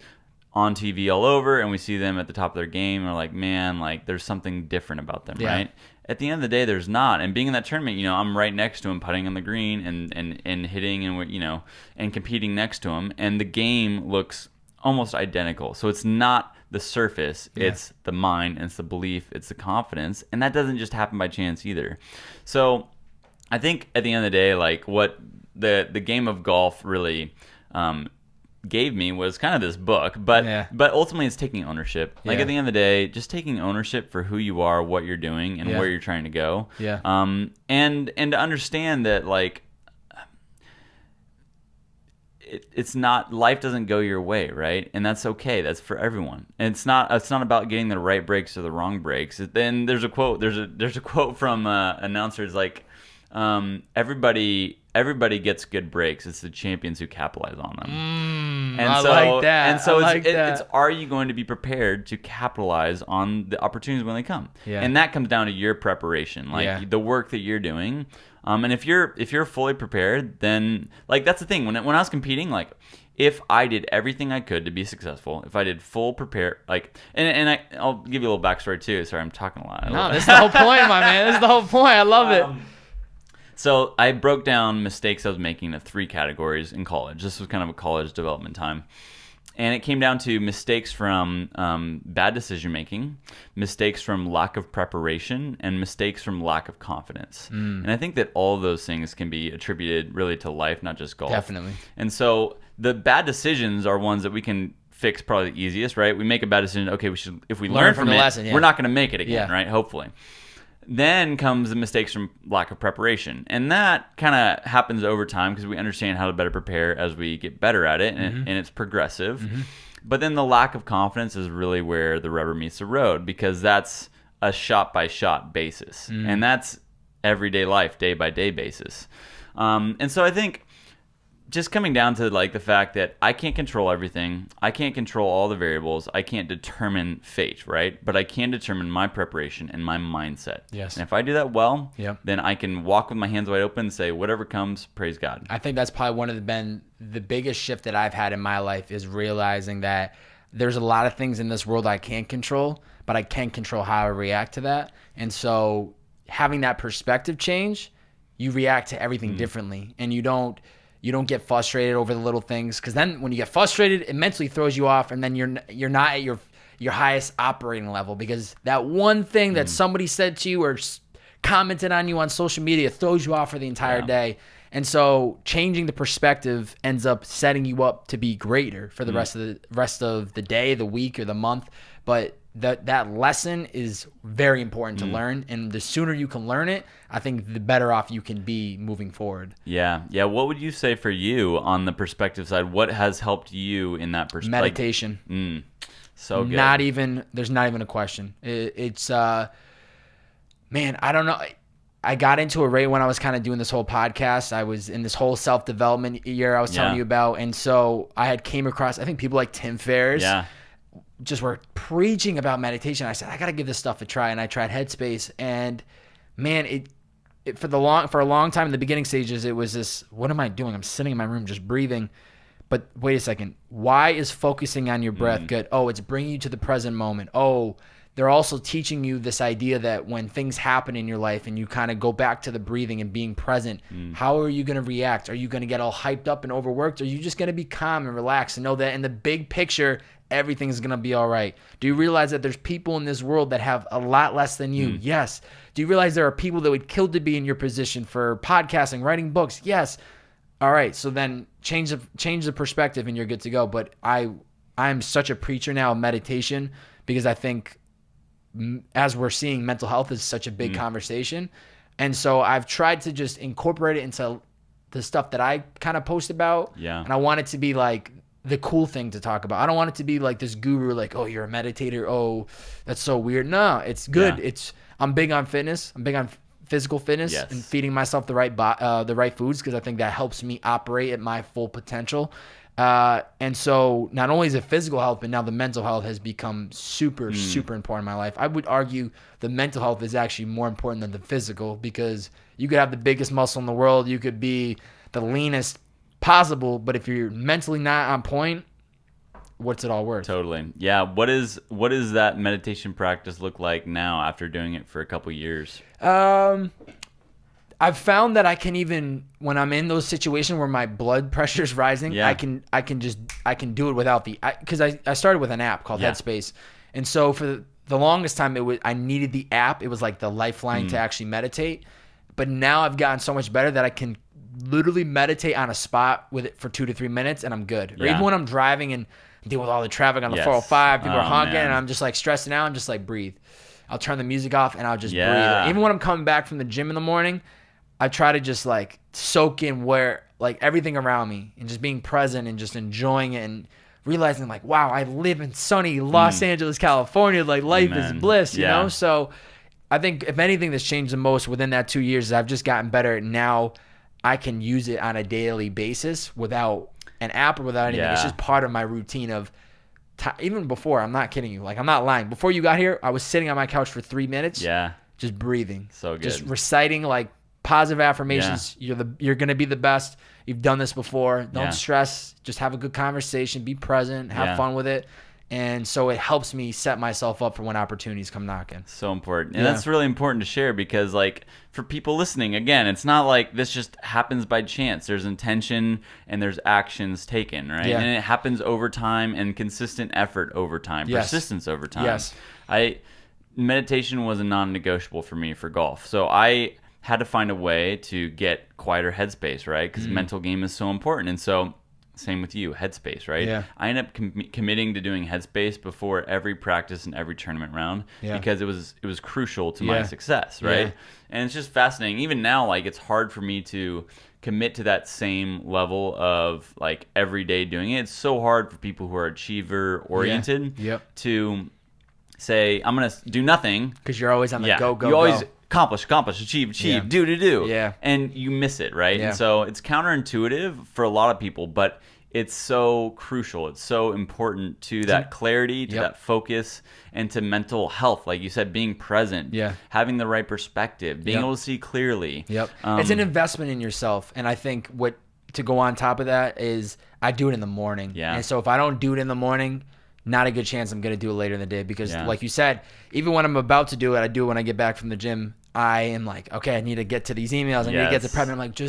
on TV all over, and we see them at the top of their game, and we're like, man, like there's something different about them, Yeah. right? At the end of the day, there's not. And being in that tournament, I'm right next to him, putting on the green and hitting and and competing next to him, and the game looks almost identical. So it's not the surface, it's the mind, and it's the belief, it's the confidence, and that doesn't just happen by chance either. So I think at the end of the day, like what the game of golf really gave me was kind of this book, but ultimately it's taking ownership. Like at the end of the day, just taking ownership for who you are, what you're doing, and where you're trying to go. Yeah. And to understand that like it's not, life doesn't go your way, right? And that's okay. That's for everyone. And it's not about getting the right breaks or the wrong breaks. Then there's a quote. There's a quote from announcers like, everybody gets good breaks. It's the champions who capitalize on them. I like that. And so I it's are you going to be prepared to capitalize on the opportunities when they come? Yeah. And that comes down to your preparation, like the work that you're doing. And if you're fully prepared, then like that's the thing. When I was competing, like if I did everything I could to be successful, if I did full prepare, like, and I'll give you a little backstory too. Sorry, I'm talking a lot. No, this is the whole point, my man. This is the whole point. I love it. So I broke down mistakes I was making into 3 categories in college. This was kind of a college development time. And it came down to mistakes from bad decision making, mistakes from lack of preparation, and mistakes from lack of confidence. And I think that all of those things can be attributed really to life, not just golf. Definitely. And so the bad decisions are ones that we can fix probably the easiest, right? We make a bad decision. Okay, if we learn from the it, lesson, we're not going to make it again, Yeah. right? Hopefully. Then comes the mistakes from lack of preparation. And that kind of happens over time because we understand how to better prepare as we get better at it, and it's progressive. But then the lack of confidence is really where the rubber meets the road, because that's a shot-by-shot basis. And that's everyday life, day-by-day basis. And so I think just coming down to like the fact that I can't control everything. I can't control all the variables. I can't determine fate, right? But I can determine my preparation and my mindset. Yes. And if I do that well, Yep. then I can walk with my hands wide open and say, whatever comes, praise God. I think that's probably one of the biggest shift that I've had in my life is realizing that there's a lot of things in this world I can't control, but I can control how I react to that. And so having that perspective change, you react to everything differently, and you don't get frustrated over the little things, because then when you get frustrated, it mentally throws you off, and then you're not at your highest operating level, because that one thing that somebody said to you or commented on you on social media throws you off for the entire day. And so changing the perspective ends up setting you up to be greater for the rest of the day, the week, or the month. But that lesson is very important to learn, and the sooner you can learn it, I think the better off you can be moving forward. Yeah. What would you say for you on the perspective side? What has helped you in that perspective? Meditation. So good. There's not even a question. It's man, I don't know. I got into it right when I was kind of doing this whole podcast. I was in this whole self-development year I was telling you about, and so I had came across, I think people like Tim Ferriss. Yeah. Just were preaching about meditation. I said, I got to give this stuff a try. And I tried Headspace, and man, it for a long time in the beginning stages, it was this, what am I doing? I'm sitting in my room just breathing. But wait a second. Why is focusing on your breath good? Oh, it's bringing you to the present moment. Oh, they're also teaching you this idea that when things happen in your life and you kind of go back to the breathing and being present, how are you going to react? Are you going to get all hyped up and overworked? Or are you just going to be calm and relaxed and know that in the big picture, everything's going to be all right? Do you realize that there's people in this world that have a lot less than you? Yes. Do you realize there are people that would kill to be in your position for podcasting, writing books? Yes. All right. So then change the perspective and you're good to go. But I'm such a preacher now of meditation, because I think, as we're seeing, mental health is such a big conversation. And so I've tried to just incorporate it into the stuff that I kind of post about. Yeah. And I want it to be like the cool thing to talk about. I don't want it to be like this guru, like, oh, you're a meditator. Oh, that's so weird. No, it's good. Yeah. I'm big on fitness. I'm big on physical fitness and feeding myself the right foods, because I think that helps me operate at my full potential. And so not only is it physical health, but now the mental health has become super important in my life. I would argue the mental health is actually more important than the physical, because you could have the biggest muscle in the world, you could be the leanest possible, but if you're mentally not on point, what's it all worth? Totally. Yeah. What is that meditation practice look like now after doing it for a couple years? I've found that I can, even when I'm in those situations where my blood pressure is rising, I can do it without because I started with an app called Headspace. And so for the longest time, I needed the app. It was like the lifeline to actually meditate. But now I've gotten so much better that I can literally meditate on a spot with it for 2 to 3 minutes and I'm good. Or even when I'm driving and deal with all the traffic on the 405, people are honking, and I'm just like stressing out, I'm just like, breathe. I'll turn the music off and I'll just breathe. Even when I'm coming back from the gym in the morning, I try to just like soak in everything around me and just being present and just enjoying it and realizing like, wow, I live in sunny Los Angeles, California. Like life is bliss, you know? So I think if anything that's changed the most within that 2 years is I've just gotten better. Now I can use it on a daily basis without an app or without anything. It's just part of my routine of even before. I'm not kidding you. Like, I'm not lying. Before you got here, I was sitting on my couch for 3 minutes. Yeah. Just breathing. So good. Just reciting like positive affirmations. Yeah. You're going to be the best. You've done this before. Don't stress. Just have a good conversation. Be present. Have fun with it. And so it helps me set myself up for when opportunities come knocking. So important. And that's really important to share because, like, for people listening, again, it's not like this just happens by chance. There's intention and there's actions taken, right? Yeah. And it happens over time and consistent effort over time, persistence over time. Yes. Meditation was a non-negotiable for me for golf. So I had to find a way to get quieter headspace, right? Because mental game is so important. And so same with you, headspace, right? Yeah. I ended up committing to doing headspace before every practice and every tournament round because it was crucial to my success, right? Yeah. And it's just fascinating. Even now, like, it's hard for me to commit to that same level of like everyday doing it. It's so hard for people who are achiever oriented to say, I'm gonna do nothing because you're always on the go. You always accomplish, achieve, Yeah. do. Yeah. And you miss it, right? Yeah. And so it's counterintuitive for a lot of people, but it's so crucial. It's so important to that clarity, to Yep. that focus, and to mental health. Like you said, being present, Yeah. having the right perspective, being Yep. able to see clearly. Yep. It's an investment in yourself. And I think what to go on top of that is I do it in the morning. Yeah. And so if I don't do it in the morning, not a good chance I'm going to do it later in the day because Yeah. like you said, even when I'm about to do it, I do it when I get back from the gym. I am like, okay, I need to get to these emails. I need to get to Yes. prep. And I'm like,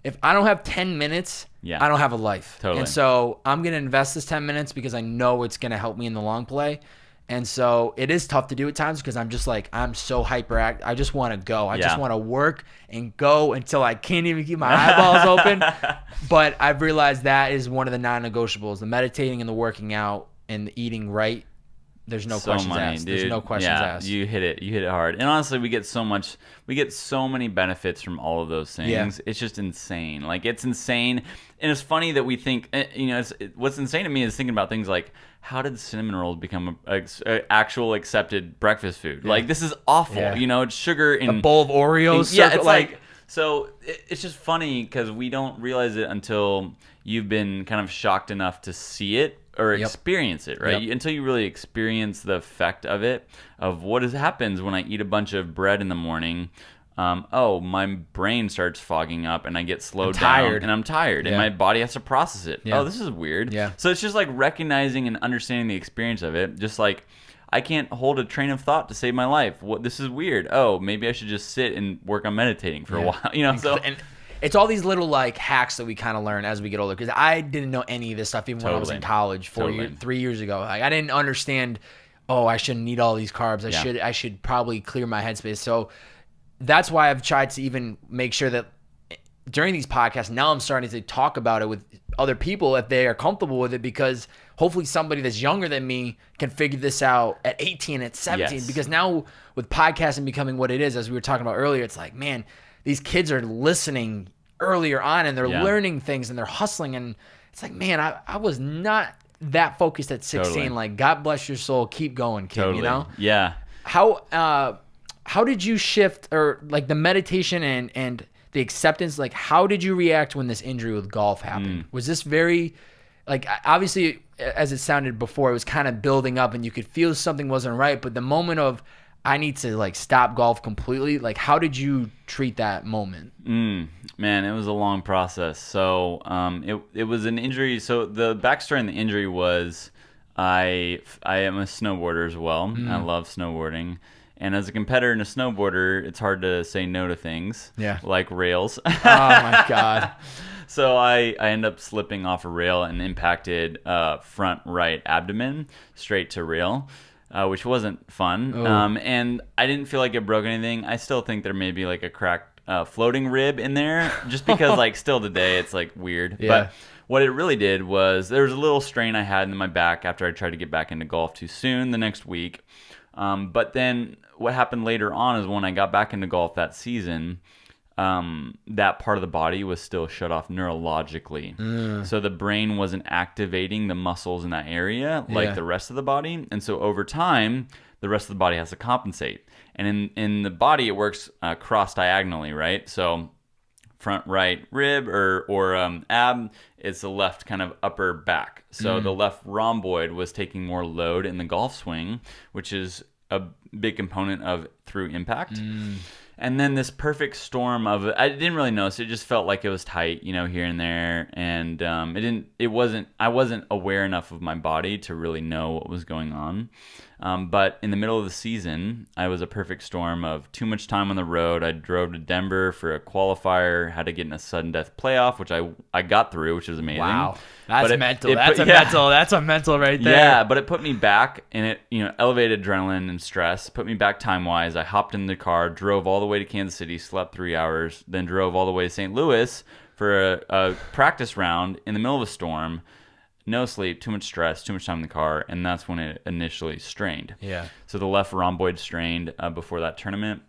if I don't have 10 minutes, Yeah. I don't have a life. Totally. And so I'm going to invest this 10 minutes because I know it's going to help me in the long play. And so it is tough to do at times because I'm just like, I'm so hyperactive. I just want to go. I just Yeah. want to work and go until I can't even keep my eyeballs open. But I've realized that is one of the non-negotiables, the meditating and the working out and the eating right. There's no questions asked. There's no questions asked. You hit it hard. And honestly, we get so many benefits from all of those things. Yeah. It's just insane. Like it's insane. And it's funny that we think, what's insane to me is thinking about things like, how did cinnamon rolls become a actual accepted breakfast food? Like this is awful. Yeah. It's sugar in A bowl of Oreos. yeah, it's like so it's just funny because we don't realize it until you've been kind of shocked enough to see it or Yep. experience it, right? Yep. Until you really experience the effect of it, of what happens when I eat a bunch of bread in the morning. My brain starts fogging up and I get slowed down and I'm tired and Yeah. my body has to process it. Yeah. Oh, this is weird. Yeah. So it's just like recognizing and understanding the experience of it. Just like I can't hold a train of thought to save my life. This is weird. Oh, maybe I should just sit and work on meditating for a while. So and it's all these little like hacks that we kind of learn as we get older. Because I didn't know any of this stuff even when I was in college 3 years ago. Like I didn't understand. Oh, I shouldn't eat all these carbs. I should probably clear my headspace. So that's why I've tried to even make sure that during these podcasts, now I'm starting to talk about it with other people if they are comfortable with it, because hopefully somebody that's younger than me can figure this out at 18, at 17. Yes. Because now with podcasting becoming what it is, as we were talking about earlier, it's like, man, these kids are listening earlier on and they're learning things and they're hustling. And it's like, man, I was not that focused at 16. Totally. Like, God bless your soul. Keep going, kid, totally. you know? Yeah. How did you shift, or like the meditation and the acceptance, like how did you react when this injury with golf happened? Was this very, like, obviously as it sounded before, it was kind of building up and you could feel something wasn't right, but the moment of I need to like stop golf completely, like how did you treat that moment? Man, it was a long process. So it was an injury. So the backstory on the injury was I am a snowboarder as well. I love snowboarding. And as a competitor and a snowboarder, it's hard to say no to things. Yeah. Like rails. Oh my God. So I end up slipping off a rail and impacted front right abdomen straight to rail, which wasn't fun. And I didn't feel like it broke anything. I still think there may be like a cracked floating rib in there, just because like still today it's like weird. Yeah. But what it really did was there was a little strain I had in my back after I tried to get back into golf too soon the next week. But then what happened later on is when I got back into golf that season, that part of the body was still shut off neurologically. So the brain wasn't activating the muscles in that area like the rest of the body. And so over time, the rest of the body has to compensate. And in the body, it works cross diagonally, right? So front right rib or ab, it's the left kind of upper back. So the left rhomboid was taking more load in the golf swing, which is a big component of through impact. And then this perfect storm of, I didn't really notice. It just felt like it was tight, here and there. And I wasn't aware enough of my body to really know what was going on. But in the middle of the season, I was a perfect storm of too much time on the road. I drove to Denver for a qualifier, had to get in a sudden death playoff, which I got through, which was amazing. Wow. That's But mental. That's a mental right there. Yeah, but it put me back, and it elevated adrenaline and stress, put me back time-wise. I hopped in the car, drove all the way to Kansas City, slept 3 hours, then drove all the way to St. Louis for a practice round in the middle of a storm. No sleep, too much stress, too much time in the car, and that's when it initially strained. Yeah. So the left rhomboid strained before that tournament.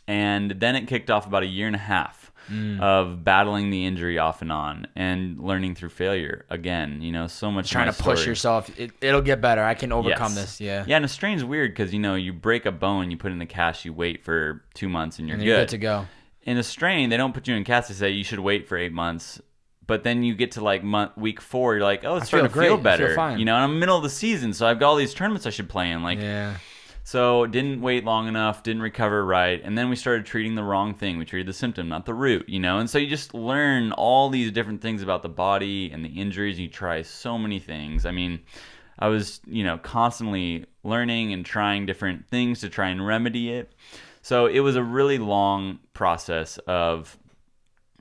And then it kicked off about a year and a half of battling the injury off and on and learning through failure again. So much trying to push yourself. It'll get better. I can overcome this. Yeah. Yeah, and a strain's weird because you break a bone, you put it in a cast, you wait for 2 months, and you're good to go. In a strain, they don't put you in cast. They say you should wait for 8 months. But then you get to like week 4, you're like, oh, it's starting to feel better. I feel fine. And I'm in the middle of the season, so I've got all these tournaments I should play in. So didn't wait long enough, didn't recover right, and then we started treating the wrong thing. We treated the symptom, not the root, And so you just learn all these different things about the body and the injuries. You try so many things. I mean, I was, constantly learning and trying different things to try and remedy it. So it was a really long process of,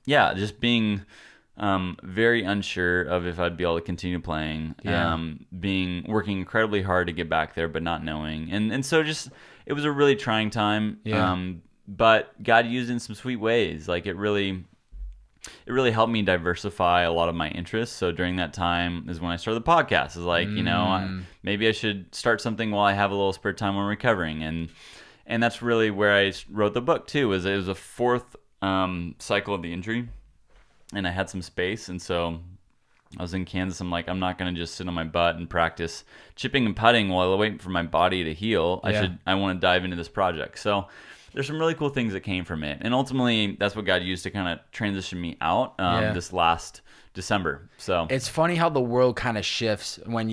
just being very unsure of if I'd be able to continue playing, working incredibly hard to get back there, but not knowing. And so just, it was a really trying time. But God used it in some sweet ways. Like it really helped me diversify a lot of my interests. So during that time is when I started the podcast. It's like, maybe I should start something while I have a little spare time when recovering. And that's really where I wrote the book too, it was a 4th cycle of the injury. And I had some space, and so I was in Kansas. I'm like, I'm not going to just sit on my butt and practice chipping and putting while I wait for my body to heal. I want to dive into this project. So there's some really cool things that came from it. And ultimately, that's what God used to kind of transition me out this last December. So it's funny how the world kind of shifts when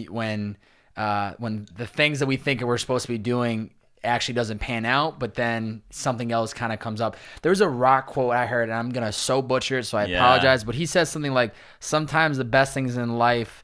the things that we think we're supposed to be doing actually doesn't pan out, but then something else kind of comes up. There's a rock quote I heard, and I'm going to so butcher it, so I apologize, but he says something like, sometimes the best things in life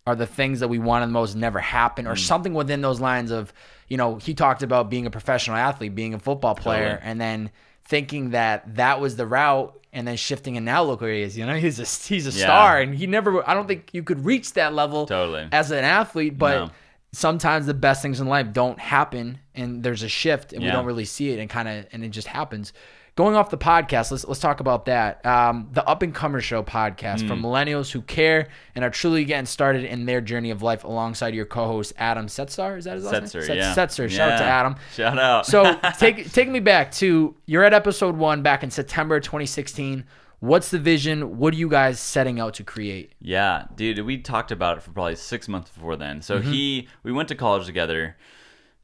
are the things that we want the most never happen, or something within those lines of, he talked about being a professional athlete, being a football player, and then thinking that was the route, and then shifting, and now look where he is. He's a star, and I don't think you could reach that level as an athlete, but sometimes the best things in life don't happen, and there's a shift, and we don't really see it, and it just happens. Going off the podcast, let's talk about that. The Up and Comer Show podcast for millennials who care and are truly getting started in their journey of life, alongside your co-host Adam Setzar. Is that his last name? Setzer. Shout out to Adam. Shout out. So take me back to, you're at episode 1 back in September 2016. What's the vision? What are you guys setting out to create? Yeah, dude, we talked about it for probably 6 months before then. So we went to college together,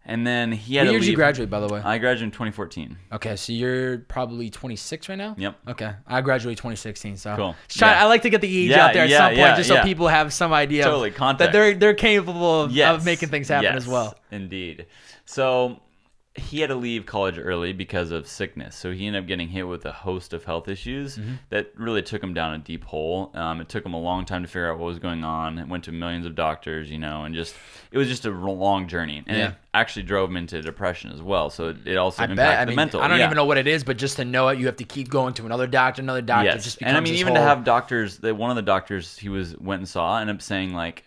and then he had to leave. What year did you graduate, by the way? I graduated in 2014. Okay, so you're probably 26 right now? Yep. Okay, I graduated 2016, so cool. I like to get the age out there at some point, just so people have some idea context. that they're capable of making things happen as well. Indeed. So he had to leave college early because of sickness. So he ended up getting hit with a host of health issues that really took him down a deep hole. It took him a long time to figure out what was going on. It went to millions of doctors, and it was just a long journey. And it actually drove him into depression as well. So it also impacted the mental. I don't even know what it is, but just to know it, you have to keep going to another doctor. Yes. Just and I mean, even to have doctors, one of the doctors he went and saw ended up saying, like,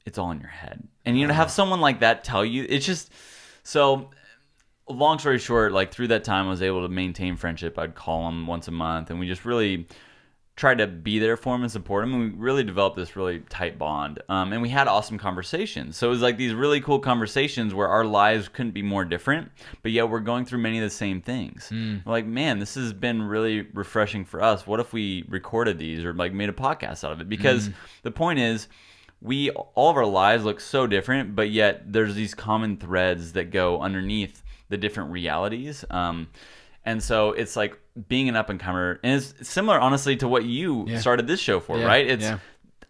it's all in your head. And to have someone like that tell you, it's just so. Long story short, like through that time, I was able to maintain friendship. I'd call him once a month, and we just really tried to be there for him and support him. And we really developed this really tight bond. And we had awesome conversations. So it was like these really cool conversations where our lives couldn't be more different, but yet we're going through many of the same things. We're like, man, this has been really refreshing for us. What if we recorded these or like made a podcast out of it? Because the point is, all of our lives look so different, but yet there's these common threads that go underneath the different realities. And so it's like being an up-and-comer, and it's similar, honestly, to what you started this show for, right?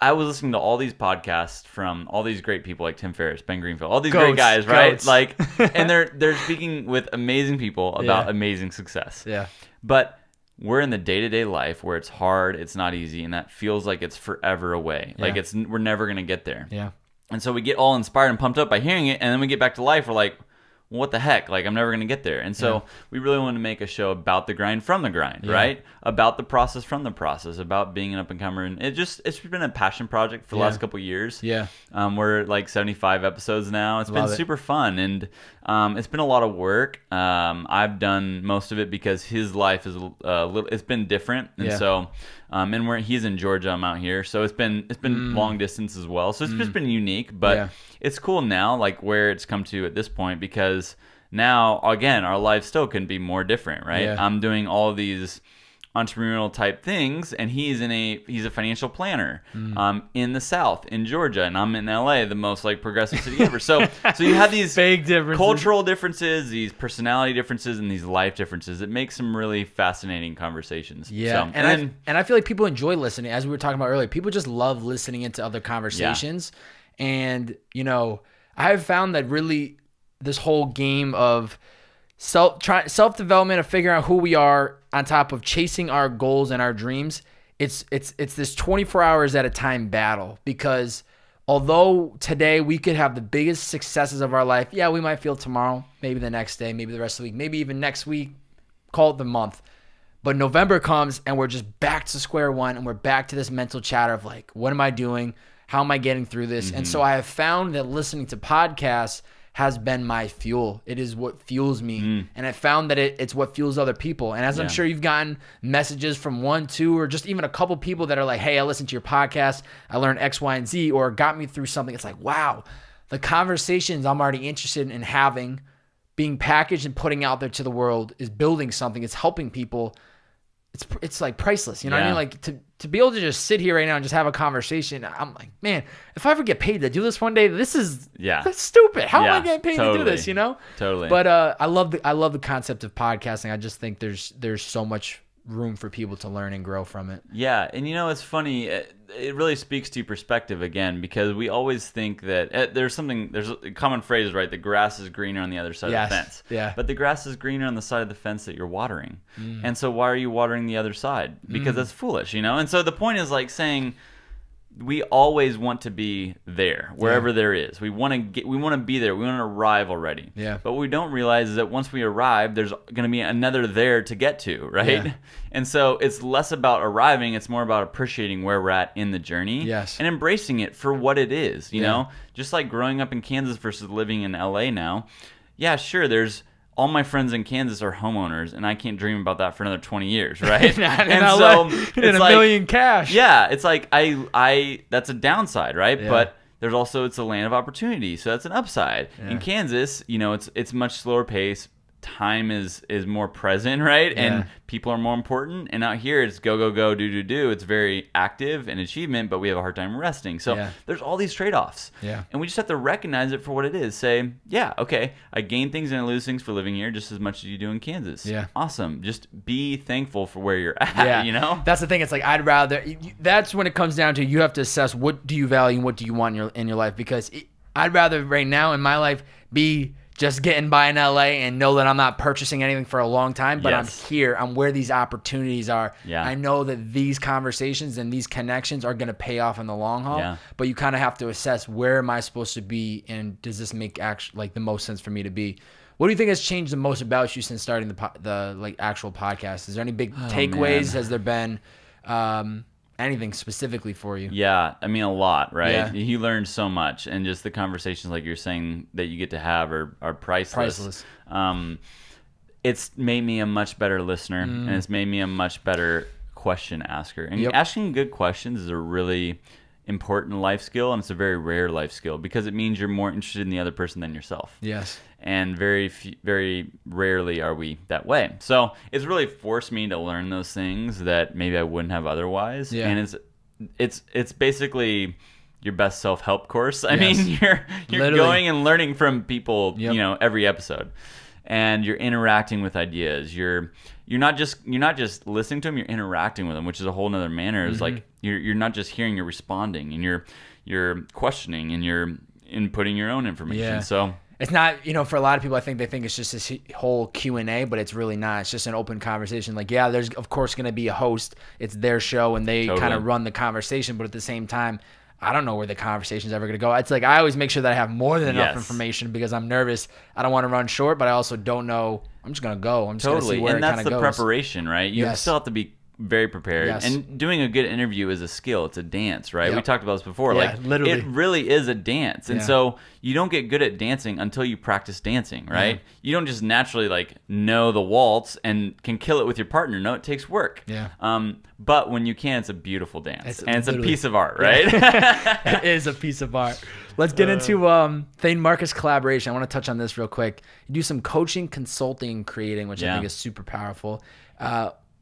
I was listening to all these podcasts from all these great people like Tim Ferriss, Ben Greenfield, all these great guys, right? Like, and they're speaking with amazing people about amazing success. Yeah. But we're in the day-to-day life where it's hard, it's not easy, and that feels like it's forever away. Like we're never going to get there. Yeah. And so we get all inspired and pumped up by hearing it, and then we get back to life, we're like, what the heck? Like, I'm never going to get there. And so we really wanted to make a show about the grind from the grind, right? About the process from the process, about being an up-and-comer. And it's been a passion project for the last couple of years. Yeah. We're like 75 episodes now. It's been super fun. And it's been a lot of work. I've done most of it because his life is it's been different. And so, and he's in Georgia, I'm out here. So it's been long distance as well. So it's just been unique, but it's cool now, like where it's come to at this point, because now, again, our life still can be more different, right? Yeah. I'm doing all of these entrepreneurial type things, and he's a financial planner in the South, in Georgia, and I'm in LA, the most like progressive city ever. So you have these big differences, cultural differences, these personality differences, and these life differences. It makes some really fascinating conversations. Yeah, So, and I feel like people enjoy listening, as we were talking about earlier. People just love listening into other conversations, and I have found that really this whole game of self-development, of figuring out who we are on top of chasing our goals and our dreams, it's this 24 hours at a time battle, because although today we could have the biggest successes of our life, we might feel tomorrow, maybe the next day, maybe the rest of the week, maybe even next week, call it the month. But November comes and we're just back to square one, and we're back to this mental chatter of like, what am I doing? How am I getting through this? And so I have found that listening to podcasts has been my fuel. It is what fuels me. And I found that it's what fuels other people. And as I'm sure you've gotten messages from 1, 2, or just even a couple people that are like, hey, I listened to your podcast, I learned X, Y, and Z, or got me through something. It's like, wow, the conversations I'm already interested in having, being packaged and putting out there to the world, is building something. It's helping people. It's like priceless. You know what I mean? Like to be able to just sit here right now and just have a conversation. I'm like, man, if I ever get paid to do this one day, that's stupid. How am I getting paid to do this? Totally. But I love the concept of podcasting. I just think there's so much room for people to learn and grow from it. Yeah, and it's funny. It really speaks to perspective again, because we always think that there's a common phrase, right? The grass is greener on the other side of the fence. Yeah. But the grass is greener on the side of the fence that you're watering. And so why are you watering the other side? Because that's foolish, And so the point is like saying, we always want to be there, wherever there is. We want to be there. We want to arrive already. Yeah. But what we don't realize is that once we arrive, there's going to be another there to get to, right? Yeah. And so it's less about arriving. It's more about appreciating where we're at in the journey. Yes. And embracing it for what it is, you know? Just like growing up in Kansas versus living in LA now. Yeah, sure, all my friends in Kansas are homeowners, and I can't dream about that for another 20 years, right? And so it's like, million cash. Yeah, it's like I that's a downside, right? Yeah. But there's also, it's a land of opportunity, so that's an upside. Yeah. In Kansas, it's much slower pace. Time is more present, right? Yeah. And people are more important. And out here, it's go, go, go, do, do, do. It's very active and achievement, but we have a hard time resting. So there's all these trade-offs. Yeah. And we just have to recognize it for what it is. Say, okay, I gain things and I lose things for living here just as much as you do in Kansas. Yeah. Awesome. Just be thankful for where you're at, That's the thing. It's like, that's when it comes down to, you have to assess what do you value and what do you want in your life. Because I'd rather right now in my life be just getting by in LA and know that I'm not purchasing anything for a long time, but I'm here. I'm where these opportunities are. Yeah. I know that these conversations and these connections are going to pay off in the long haul, but you kind of have to assess, where am I supposed to be, and does this make the most sense for me to be? What do you think has changed the most about you since starting the actual podcast? Is there any big takeaways? Has there been anything specifically for you? Yeah, I mean, a lot, right? Yeah. You learn so much, and just the conversations, like you're saying, that you get to have are priceless. It's made me a much better listener, and it's made me a much better question asker. And asking good questions is a really important life skill, and it's a very rare life skill, because it means you're more interested in the other person than yourself. Yes. And very rarely are we that way. So it's really forced me to learn those things that maybe I wouldn't have otherwise. Yeah. And it's basically your best self-help course. I mean, you're going and learning from people, every episode, and you're interacting with ideas. You're not just listening to them. You're interacting with them, which is a whole nother manner. It's like you're not just hearing, you're responding, and you're questioning, and you're inputting your own information. Yeah. So. It's not, for a lot of people, I think they think it's just this whole Q&A, but it's really not. It's just an open conversation. Like, there's, of course, going to be a host. It's their show, and they kind of run the conversation. But at the same time, I don't know where the conversation's ever going to go. It's like, I always make sure that I have more than enough information, because I'm nervous. I don't want to run short, but I also don't know. I'm just going to go. I'm just going to see where it kind of goes. And that's the preparation, right? You still have to be very prepared. Yes. And doing a good interview is a skill. It's a dance, right? Yep. We talked about this before. Yeah, Like, literally. it really is a dance. And Yeah. so you don't get good at dancing until you practice dancing, right? Yeah. You don't just naturally like know the waltz and can kill it with your partner. No, it takes work. Yeah. But when you can, it's a beautiful dance. And it's a literally- piece of art, right? It is a piece of art. Let's get into Thane Marcus collaboration. I want to touch on this real quick. You do some coaching, consulting, creating, which I Yeah. think is super powerful.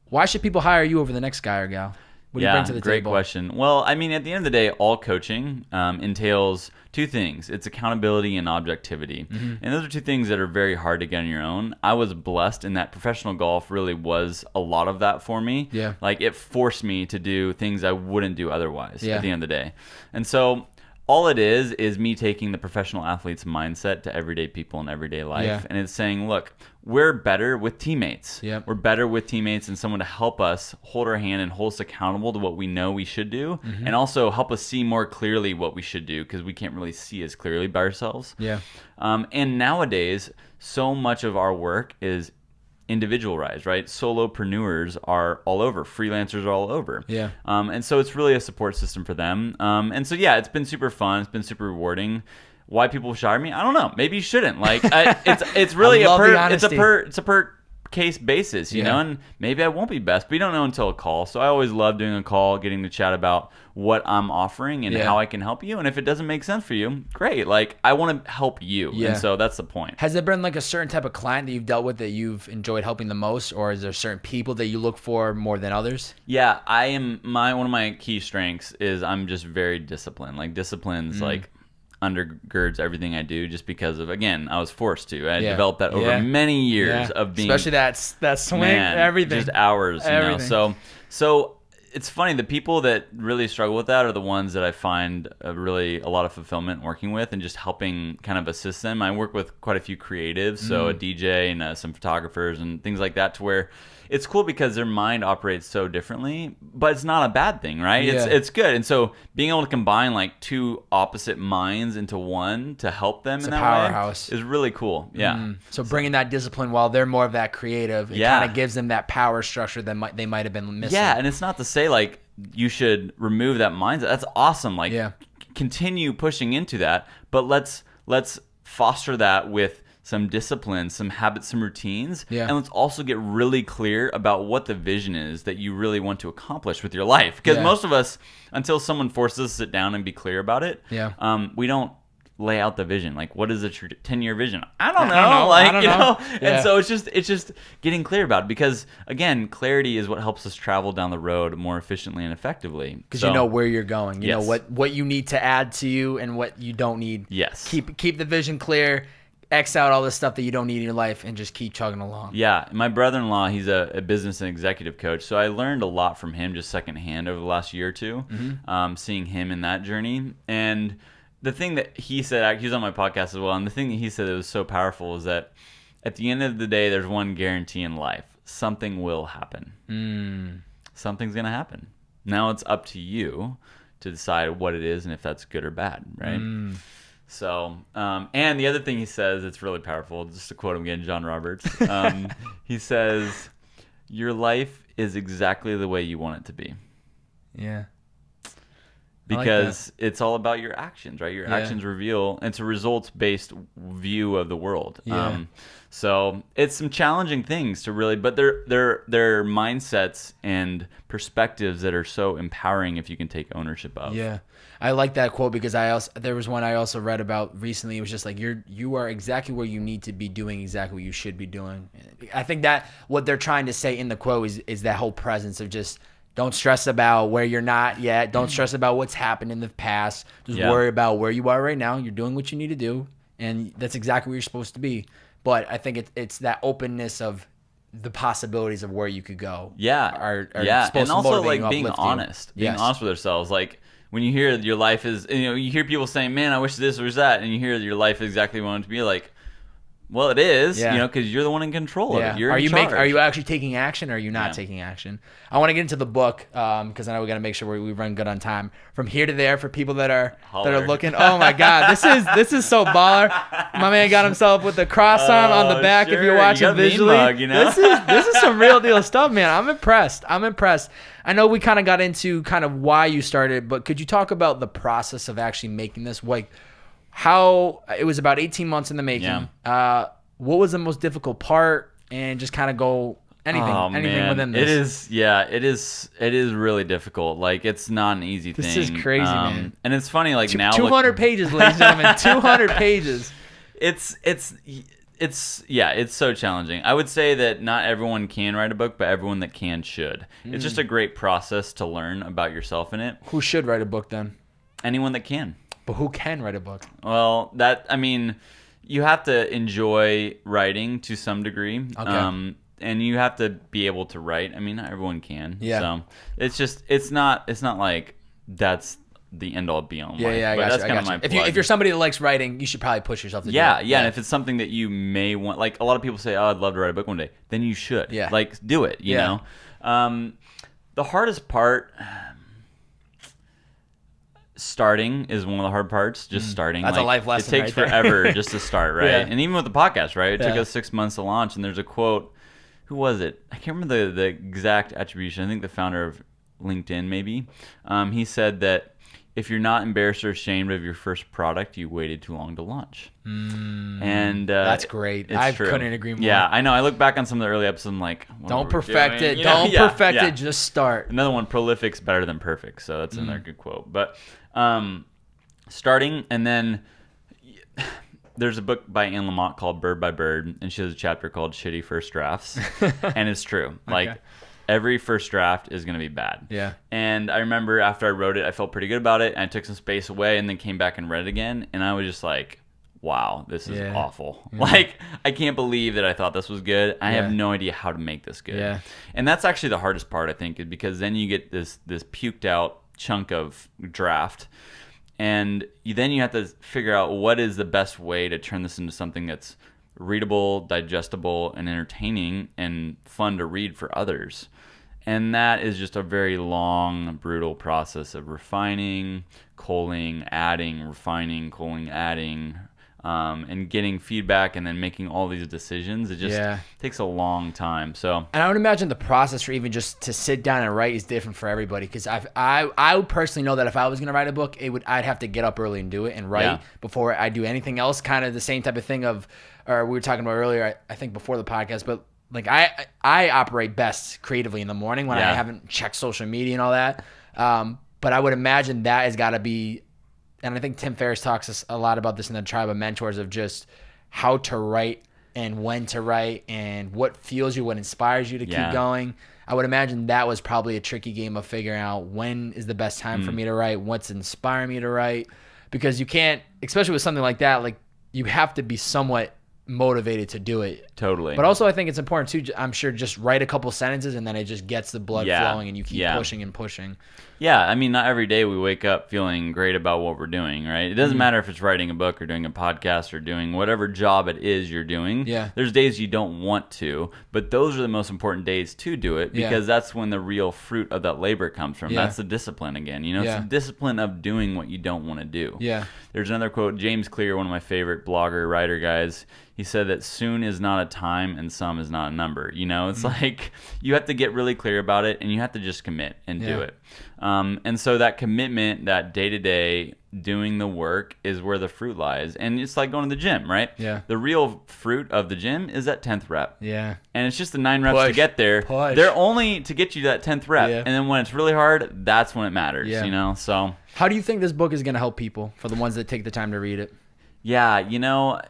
Why should people hire you over the next guy or gal? What do you bring to the great table? question. Well, I mean, at the end of the day, all coaching entails two things. It's accountability and objectivity. Mm-hmm. And those are two things that are very hard to get on your own. I was blessed in that professional golf really was a lot of that for me. Yeah. Like, it forced me to do things I wouldn't do otherwise Yeah. at the end of the day. And so all it is me taking the professional athlete's mindset to everyday people in everyday life. Yeah. And it's saying, look, we're better with teammates. Yep. We're better with teammates and someone to help us hold our hand and hold us accountable to what we know we should do, Mm-hmm. and also help us see more clearly what we should do, because we can't really see as clearly by ourselves. Yeah. And nowadays, so much of our work is individualized, right? Solopreneurs are all over. Freelancers are all over. Yeah. And so it's really a support system for them. And so, yeah, it's been super fun. It's been super rewarding. Why people should hire me? I don't know. Maybe you shouldn't. Like, it's really I love the it's a honesty. per case basis, you Yeah. know, and maybe I won't be best, but you don't know until a call. So I always love doing a call, getting to chat about what I'm offering and Yeah. how I can help you. And if it doesn't make sense for you, great. Like, I want to help you. Yeah. And so that's the point. Has there been like a certain type of client that you've dealt with that you've enjoyed helping the most, or is there certain people that you look for more than others? Yeah, I am. One of my key strengths is I'm just very disciplined. Like, discipline's like undergirds everything I do, just because of, again, I was forced to. I Yeah. developed that over Yeah. many years Yeah. of being, Especially that swing, man, everything. just hours, you Everything. know. So it's funny, the people that really struggle with that are the ones that I find really a lot of fulfillment working with and just helping kind of assist them. I work with quite a few creatives, so a DJ and some photographers and things like that, to where it's cool because their mind operates so differently, but it's not a bad thing, right? Yeah. It's good. And so being able to combine like two opposite minds into one to help them in a that powerhouse. way is really cool. Yeah. So bringing that discipline while they're more of that creative, it Yeah. kind of gives them that power structure that they might have been missing. Yeah, and it's not to say like you should remove that mindset. That's awesome. Like, Yeah. continue pushing into that, but let's foster that with some discipline, some habits, some routines, Yeah. and let's also get really clear about what the vision is that you really want to accomplish with your life. Because Yeah. most of us, until someone forces us to sit down and be clear about it, Yeah. we don't lay out the vision. Like, what is a 10-year vision? I don't know. know. Like, I don't you know. know. Yeah. And so it's just getting clear about it, because again, clarity is what helps us travel down the road more efficiently and effectively. Because you know where you're going. You Yes. know what you need to add to you and what you don't need. Yes. Keep the vision clear. X out all the stuff that you don't need in your life and just keep chugging along. Yeah, my brother-in-law, he's a business and executive coach, so I learned a lot from him just secondhand over the last year or two, seeing him in that journey. And the thing that he said, he was on my podcast as well, and the thing that he said that was so powerful is that at the end of the day, there's one guarantee in life: something will happen. Something's gonna happen. Now it's up to you to decide what it is and if that's good or bad, right? So, and the other thing he says, it's really powerful, just to quote him again, John Roberts, he says, your life is exactly the way you want it to be. Yeah. Because it's all about your actions, right? Your Yeah. actions reveal, it's a results-based view of the world. Yeah. So it's some challenging things to really, but they're mindsets and perspectives that are so empowering if you can take ownership of. Yeah. I like that quote because there was one I also read about recently. It was just like you are exactly where you need to be doing exactly what you should be doing. I think that what they're trying to say in the quote is that whole presence of just don't stress about where you're not yet. Don't stress about what's happened in the past. Just worry about where you are right now. You're doing what you need to do, and that's exactly where you're supposed to be. But I think it's that openness of the possibilities of where you could go. Yeah. Are supposed And to also motivate like you, being uplift you. honest, being Yes. honest with ourselves. Like when you hear your life is, you hear people saying, man, I wish this or that. And you hear your life is exactly what you want it to be. Like, Well, it is, Yeah. you know, because you're the one in control of it. You're are in you charge. are you actually taking action, or are you not Yeah. taking action? I want to get into the book because I know we got to make sure we run good on time. From here to there, for people that are Holler. looking. Oh my God, this is so baller. My man got himself with the cross on the back. If sure. you're You watching got a mean visually, mug, you know? this is some real deal stuff, man. I'm impressed. I know we kind of got into kind of why you started, but could you talk about the process of actually making this? Like how it was about 18 months in the making. Yeah. What was the most difficult part, and just kind of go anything within this. It is really difficult. Like, it's not an easy thing. This is crazy, man. And it's funny, like, now 200 pages, ladies and gentlemen, 200 pages. It's so challenging. I would say that not everyone can write a book, but everyone that can should. It's just a great process to learn about yourself in it. Who should write a book then? Anyone that can. But who can write a book? Well, you have to enjoy writing to some degree. Okay. And you have to be able to write. I mean, not everyone can. Yeah. So it's not like that's the end all be all. Yeah, I got that's you. kind of my plug. If you're somebody that likes writing, you should probably push yourself to do Yeah, it. and if it's something that you may want, like a lot of people say, "Oh, I'd love to write a book one day," then you should. Yeah. Like, do it. You know. The hardest part. Starting is one of the hard parts. Just starting. That's a life lesson. It takes right there. forever just to start, right? Yeah. And even with the podcast, right? It took Yeah. us 6 months to launch. And there's a quote. Who was it? I can't remember the exact attribution. I think the founder of LinkedIn, maybe. He said that if you're not embarrassed or ashamed of your first product, you waited too long to launch. And That's great. it's I true. couldn't agree more. Yeah, I know. I look back on some of the early episodes. I'm like, what Don't were we perfect doing? it. You know? Don't Yeah, perfect yeah. it. Just start. Another one, prolific's better than perfect. So that's another good quote. But starting, and then there's a book by Anne Lamott called Bird by Bird, and she has a chapter called Shitty First Drafts. And it's true. Like, every first draft is going to be bad. Yeah. And I remember after I wrote it, I felt pretty good about it, and I took some space away and then came back and read it again, and I was just like, wow, this is awful. Like, I can't believe that I thought this was good. I have no idea how to make this good. Yeah. And that's actually the hardest part, I think, is because then you get this puked out chunk of draft, and then you have to figure out what is the best way to turn this into something that's readable, digestible, and entertaining and fun to read for others. And that is just a very long, brutal process of refining, culling, adding, refining, culling, adding, and getting feedback, and then making all these decisions. It just takes a long time. So, and I would imagine the process for even just to sit down and write is different for everybody. Because I would personally know that if I was going to write a book, I'd have to get up early and do it and write before I do anything else. Kind of the same type of thing or we were talking about earlier, I think before the podcast, but like I operate best creatively in the morning when I haven't checked social media and all that. But I would imagine that has got to be, and I think Tim Ferriss talks a lot about this in the Tribe of Mentors, of just how to write and when to write and what fuels you, what inspires you to keep going. I would imagine that was probably a tricky game of figuring out when is the best time for me to write, what's inspiring me to write, because you can't, especially with something like that, like you have to be somewhat motivated to do it. Totally. But also I think it's important too, I'm sure, just write a couple sentences and then it just gets the blood flowing and you keep pushing and pushing. Yeah, I mean, not every day we wake up feeling great about what we're doing, right? It doesn't matter if it's writing a book or doing a podcast or doing whatever job it is you're doing. Yeah. There's days you don't want to, but those are the most important days to do it, because that's when the real fruit of that labor comes from. That's the discipline again. You know, it's the discipline of doing what you don't want to do. Yeah. There's another quote, James Clear, one of my favorite blogger, writer guys. He said that soon is not a time and some is not a number. You know, it's like you have to get really clear about it and you have to just commit and do it. And so that commitment, that day-to-day doing the work is where the fruit lies. And it's like going to the gym, right? Yeah. The real fruit of the gym is that 10th rep. Yeah. And it's just the 9 reps to get there. They're only to get you to that 10th rep. Yeah. And then when it's really hard, that's when it matters, you know? So how do you think this book is going to help people, for the ones that take the time to read it? Yeah, you know,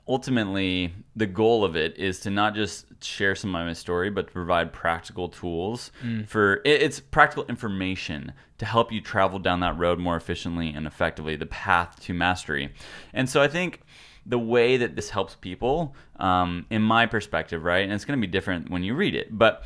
ultimately, the goal of it is to not just share some of my story, but to provide practical tools it's practical information to help you travel down that road more efficiently and effectively, the path to mastery. And so I think the way that this helps people, in my perspective, right, and it's going to be different when you read it, but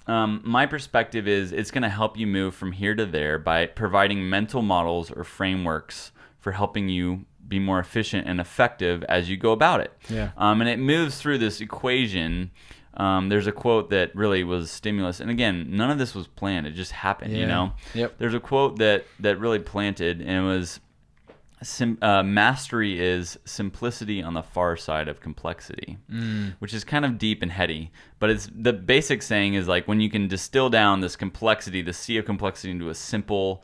my perspective is it's going to help you move from here to there by providing mental models or frameworks for helping you be more efficient and effective as you go about it. Yeah. And it moves through this equation. There's a quote that really was stimulus. And again, none of this was planned. It just happened, you know? Yep. There's a quote that really planted, and it was, mastery is simplicity on the far side of complexity, which is kind of deep and heady. But it's the basic saying is like when you can distill down this complexity, the sea of complexity, into a simple,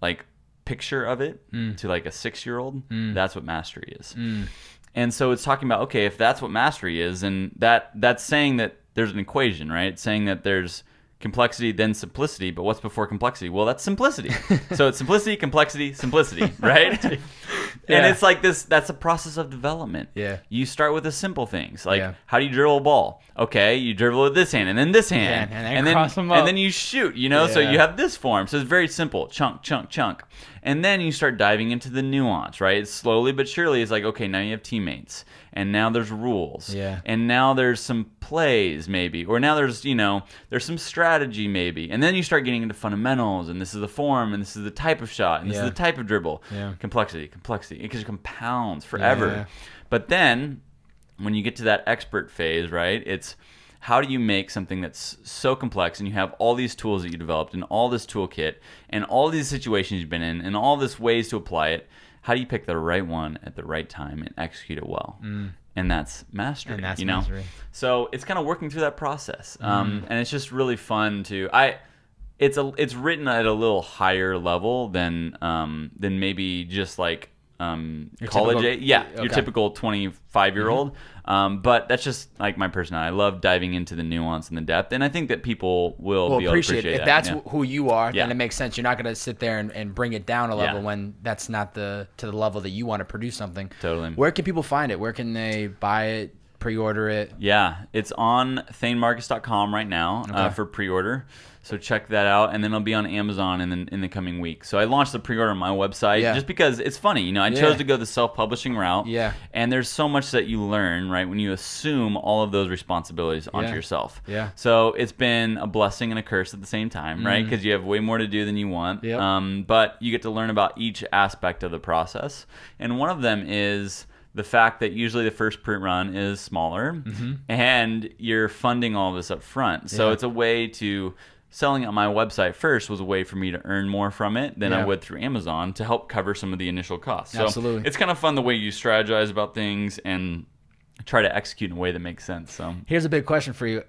like, picture of it to like a 6-year-old, that's what mastery is. And so it's talking about, okay, if that's what mastery is, and that's saying that there's an equation, right? It's saying that there's complexity, then simplicity, but what's before complexity? Well, that's simplicity. So it's simplicity, complexity, simplicity, right? And it's like this, that's a process of development. Yeah. You start with the simple things, like how do you dribble a ball? Okay, you dribble with this hand and then this hand, and then cross them up. and then you shoot, you know? So you have this form. So it's very simple, chunk, chunk, chunk. And then you start diving into the nuance, right? It's slowly but surely, it's like, okay, now you have teammates, and now there's rules, and now there's some plays maybe, or now there's, you know, there's some strategy maybe, and then you start getting into fundamentals, and this is the form, and this is the type of shot, and this is the type of dribble. Complexity, because it compounds forever. But then when you get to that expert phase, right, it's how do you make something that's so complex, and you have all these tools that you developed, and all this toolkit, and all these situations you've been in, and all this ways to apply it. How do you pick the right one at the right time and execute it well? And that's mastery. And that's mastery. So it's kind of working through that process, and it's just really fun to. It's written at a little higher level than maybe just like college age. Your typical 25-year-old. But that's just like my personality. I love diving into the nuance and the depth, and I think that people will be able to appreciate it. If that's who you are, then it makes sense. You're not going to sit there and bring it down a level when that's not to the level that you want to produce something. Totally. Where can people find it? Where can they buy it, pre-order it? Yeah, it's on thanemarcus.com right now for pre-order. So check that out, and then it'll be on Amazon in the coming week. So I launched the pre-order on my website just because it's funny. You know, I chose to go the self-publishing route. Yeah. And there's so much that you learn, right, when you assume all of those responsibilities onto yourself. Yeah. So it's been a blessing and a curse at the same time, right? Because you have way more to do than you want. Yep. But you get to learn about each aspect of the process. And one of them is the fact that usually the first print run is smaller, and you're funding all this up front. So it's a way to... Selling on my website first was a way for me to earn more from it than I would through Amazon to help cover some of the initial costs. So Absolutely. It's kind of fun the way you strategize about things and try to execute in a way that makes sense. So here's a big question for you.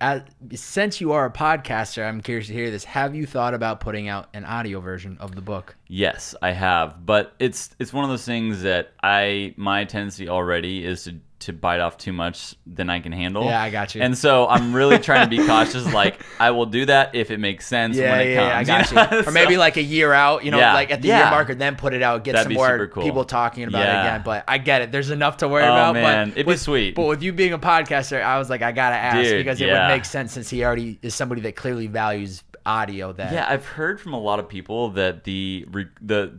Since you are a podcaster, I'm curious to hear this. Have you thought about putting out an audio version of the book? Yes, I have. But it's one of those things that my tendency already is to bite off too much than I can handle. Yeah, I got you. And so I'm really trying to be cautious. Like, I will do that if it makes sense when it comes. I got you. Or maybe like a year out, you know, like at the year marker, then put it out, get some more people talking about it again. But I get it. There's enough to worry about. Man, but it'd be sweet. But with you being a podcaster, I was like, I got to ask because it would make sense since he already is somebody that clearly values audio. I've heard from a lot of people that the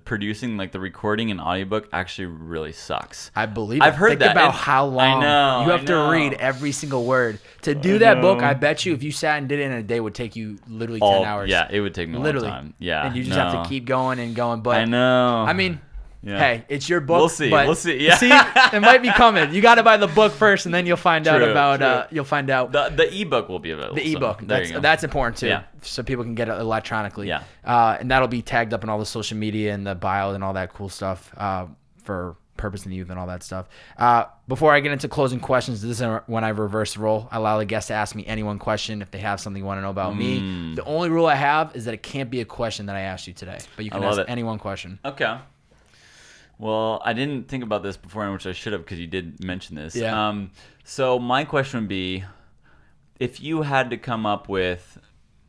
producing, like the recording and audiobook, actually really sucks. I believe I've heard Think that. about how long you have to read every single word to do that book. I bet you if you sat and did it in a day, would take you literally 10 hours. Yeah, it would take me a long time. Yeah, and you just have to keep going and going. But I know. I mean. Yeah. Hey, it's your book. We'll see. We'll see. Yeah. See, it might be coming. You got to buy the book first, and then you'll find out about. You'll find out the ebook will be available. The ebook. That's important too. Yeah. So people can get it electronically. Yeah. And that'll be tagged up in all the social media and the bio and all that cool stuff for Purpose in the Youth and all that stuff. Before I get into closing questions, this is when I reverse the role. I allow the guests to ask me any one question if they have something you want to know about me. The only rule I have is that it can't be a question that I asked you today, but you can ask any one question. Okay. Well, I didn't think about this before, which I should have because you did mention this. Yeah. So my question would be, if you had to come up with,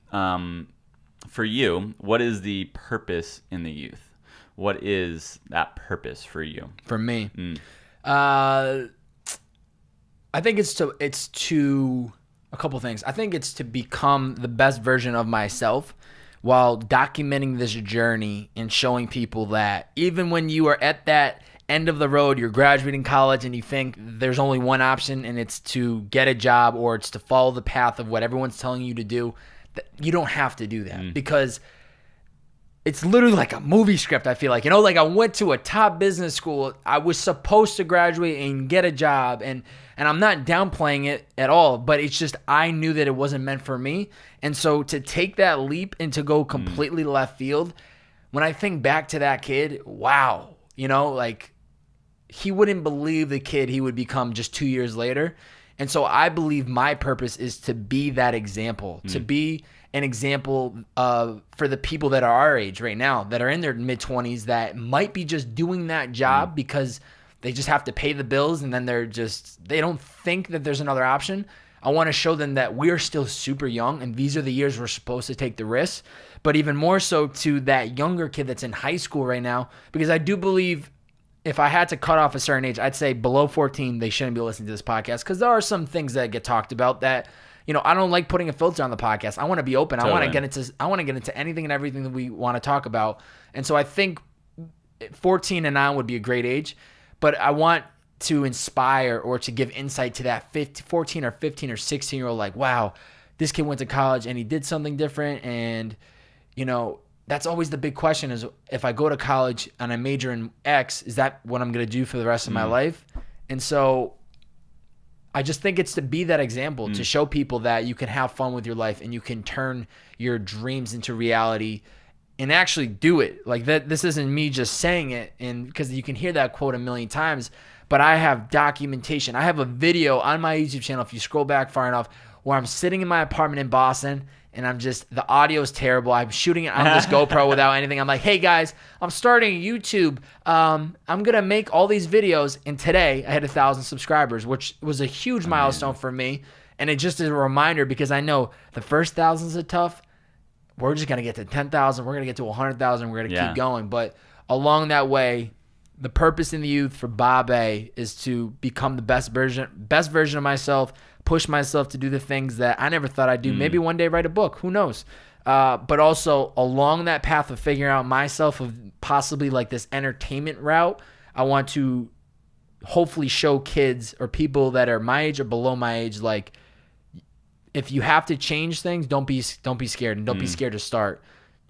for you, what is the purpose in the youth? What is that purpose for you? For me, I think it's to a couple things. I think it's to become the best version of myself, while documenting this journey and showing people that even when you are at that end of the road, you're graduating college and you think there's only one option and it's to get a job or it's to follow the path of what everyone's telling you to do, you don't have to do that because it's literally like a movie script, I feel like. Like I went to a top business school. I was supposed to graduate and get a job, and I'm not downplaying it at all, but it's just I knew that it wasn't meant for me. And so to take that leap and to go completely left field, when I think back to that kid, wow, like he wouldn't believe the kid he would become just 2 years later. And so I believe my purpose is to be that example, to be an example for the people that are our age right now, that are in their mid-20s, that might be just doing that job because they just have to pay the bills, and then they don't think that there's another option. I want to show them that we're still super young, and these are the years we're supposed to take the risks. But even more so to that younger kid that's in high school right now, because I do believe if I had to cut off a certain age, I'd say below 14, they shouldn't be listening to this podcast, because there are some things that get talked about that, I don't like putting a filter on the podcast. I want to be open. Totally. I want to get into anything and everything that we want to talk about. And so I think 14 and on would be a great age, but I want to inspire or to give insight to that 14 or 15 or 16-year-old, like, wow, this kid went to college and he did something different. And, that's always the big question is, if I go to college and I major in X, is that what I'm going to do for the rest of my life? And so I just think it's to be that example, to show people that you can have fun with your life and you can turn your dreams into reality and actually do it. Like that, this isn't me just saying it, and because you can hear that quote a million times, but I have documentation. I have a video on my YouTube channel, if you scroll back far enough, where I'm sitting in my apartment in Boston, and the audio is terrible. I'm shooting it on this GoPro without anything. I'm like, hey guys, I'm starting YouTube. I'm going to make all these videos. And today I had 1,000 subscribers, which was a huge milestone for me. And it just is a reminder, because I know the first 1,000s are tough. We're just going to get to 10,000. We're going to get to 100,000. We're going to keep going. But along that way, the purpose in the youth for Bobbbaaaay is to become the best version of myself, push myself to do the things that I never thought I'd do. Maybe one day write a book. Who knows? But also along that path of figuring out myself, of possibly like this entertainment route, I want to hopefully show kids or people that are my age or below my age, like, if you have to change things, don't be scared, and don't be scared to start.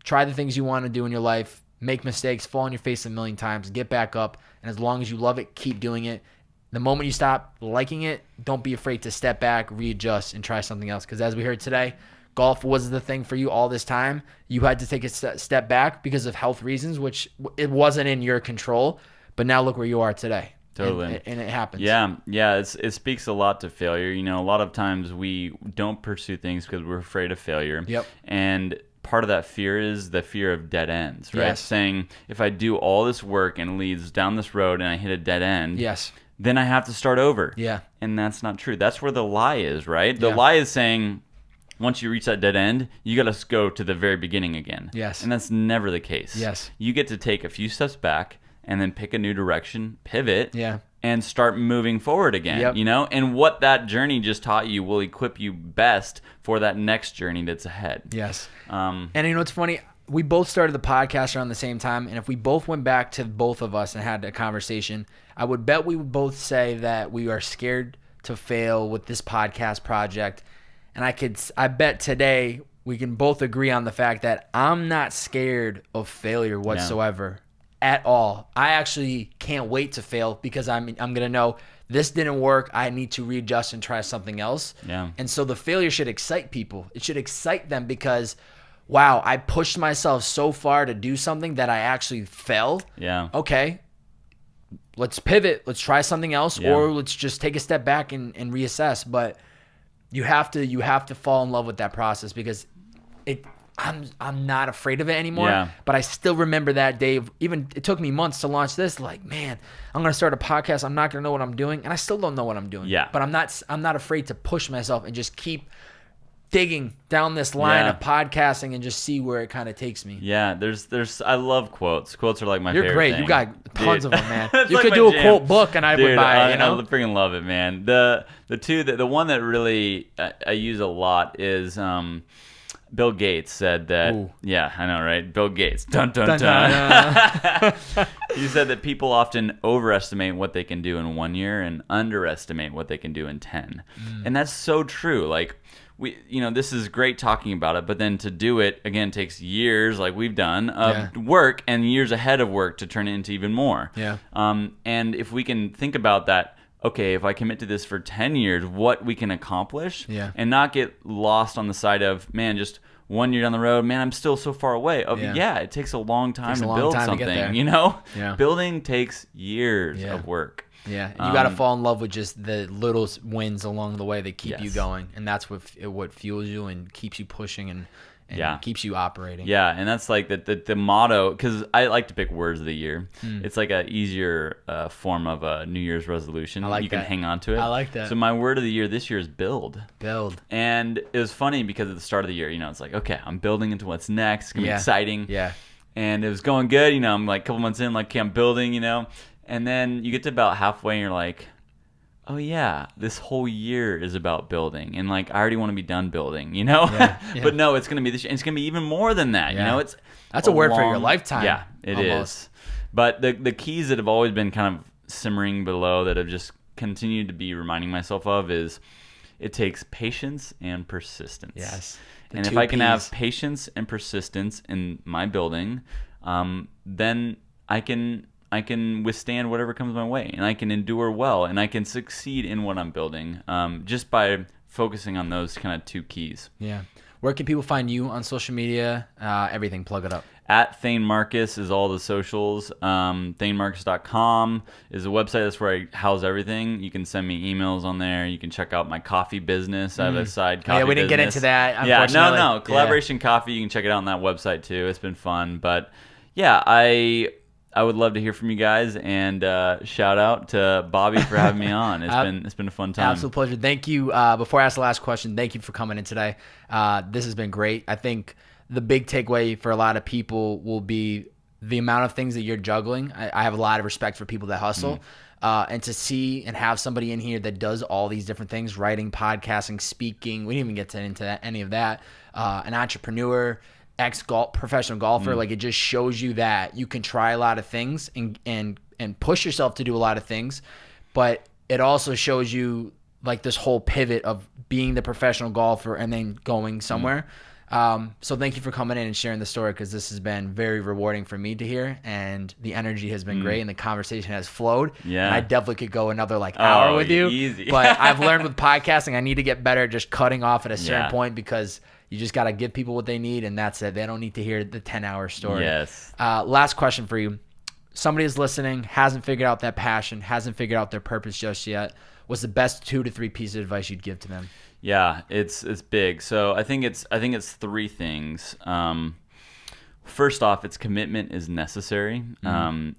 Try the things you want to do in your life. Make mistakes, fall on your face a million times, get back up, and as long as you love it, keep doing it. The moment you stop liking it, don't be afraid to step back, readjust, and try something else. Because as we heard today, golf was the thing for you all this time. You had to take a step back because of health reasons, which it wasn't in your control. But now look where you are today. Totally. And it happens. Yeah. It speaks a lot to failure. A lot of times we don't pursue things because we're afraid of failure. Yep. And part of that fear is the fear of dead ends, right? Yes. Saying, if I do all this work and it leads down this road and I hit a dead end, yes, then I have to start over. Yeah. And that's not true. That's where the lie is, right? The lie is saying, once you reach that dead end, you got to go to the very beginning again. Yes. And that's never the case. Yes. You get to take a few steps back and then pick a new direction, pivot, Yeah. and start moving forward again, Yep. And what that journey just taught you will equip you best for that next journey that's ahead. Yes. And what's funny? We both started the podcast around the same time, and if we both went back to both of us and had a conversation, I would bet we would both say that we are scared to fail with this podcast project. And I bet today we can both agree on the fact that I'm not scared of failure whatsoever at all. I actually can't wait to fail, because I'm going to know this didn't work. I need to readjust and try something else. Yeah. And so the failure should excite people. It should excite them because, wow, I pushed myself so far to do something that I actually fell. Yeah. Okay, let's pivot. Let's try something else, or let's just take a step back and reassess. But you have to fall in love with that process, because I'm not afraid of it anymore. Yeah. But I still remember that day. Even it took me months to launch this. Like, man, I'm gonna start a podcast. I'm not gonna know what I'm doing, and I still don't know what I'm doing. Yeah. But I'm not afraid to push myself and just keep digging down this line of podcasting and just see where it kind of takes me. Yeah, I love quotes. Quotes are like my You're favorite great. thing. You got tons of them, man. You like could my do a jam. quote book, and I would buy it. I freaking love it, man. The one that really I use a lot is Bill Gates said that. Ooh. Yeah, I know, right? Bill Gates. Dun dun dun. Dun. He said that people often overestimate what they can do in 1 year and underestimate what they can do in 10. And that's so true. Like, this is great talking about it, but then to do it again takes years, like we've done, of work and years ahead of work to turn it into even more. Yeah. And if we can think about that, okay, if I commit to this for 10 years, what we can accomplish, and not get lost on the side of, man, just 1 year down the road, man, I'm still so far away. It takes a long time to build something, Yeah. Building takes years of work. Yeah, and you got to fall in love with just the little wins along the way that keep you going, and that's what fuels you and keeps you pushing and keeps you operating. Yeah, and that's like the motto, because I like to pick words of the year. It's like a easier form of a New Year's resolution. You can hang on to it. I like that. So my word of the year this year is build. Build. And it was funny because at the start of the year, it's like, okay, I'm building into what's next. It's going to be exciting. Yeah. And it was going good. I'm like a couple months in, like, okay, I'm building, And then you get to about halfway and you're like, oh yeah, this whole year is about building, and like I already want to be done building, But no, it's gonna be this. It's gonna be even more than that, That's a word for your lifetime. Yeah, it is. But the keys that have always been kind of simmering below that have just continued to be reminding myself of is it takes patience and persistence. Yes. And if I can have patience and persistence in my building, then I can withstand whatever comes my way, and I can endure well, and I can succeed in what I'm building, just by focusing on those kind of two keys. Yeah. Where can people find you on social media? Everything, plug it up. At Thane Marcus is all the socials. ThaneMarcus.com is a website. That's where I house everything. You can send me emails on there. You can check out my coffee business. I have a side coffee business. Yeah, we didn't get into that, unfortunately. Yeah, no. Collaboration Coffee. You can check it out on that website too. It's been fun. But yeah, I would love to hear from you guys, and shout out to Bobby for having me on. It's been a fun time. Absolute pleasure. Thank you. Before I ask the last question, thank you for coming in today. This has been great. I think the big takeaway for a lot of people will be the amount of things that you're juggling. I have a lot of respect for people that hustle. And to see and have somebody in here that does all these different things, writing, podcasting, speaking, we didn't even get into any of that, an entrepreneur, professional golfer, like it just shows you that you can try a lot of things and push yourself to do a lot of things, but it also shows you like this whole pivot of being the professional golfer and then going somewhere. So thank you for coming in and sharing the story, because this has been very rewarding for me to hear, and the energy has been great and the conversation has flowed. Yeah. And I definitely could go another hour with you. Easy. But I've learned with podcasting, I need to get better at just cutting off at a certain point, because you just got to give people what they need, and that's it. They don't need to hear the 10-hour story. Yes. Last question for you. Somebody is listening, hasn't figured out that passion, hasn't figured out their purpose just yet. What's the best 2 to 3 pieces of advice you'd give to them? Yeah, it's big. So I think it's 3 things. First off, it's commitment is necessary.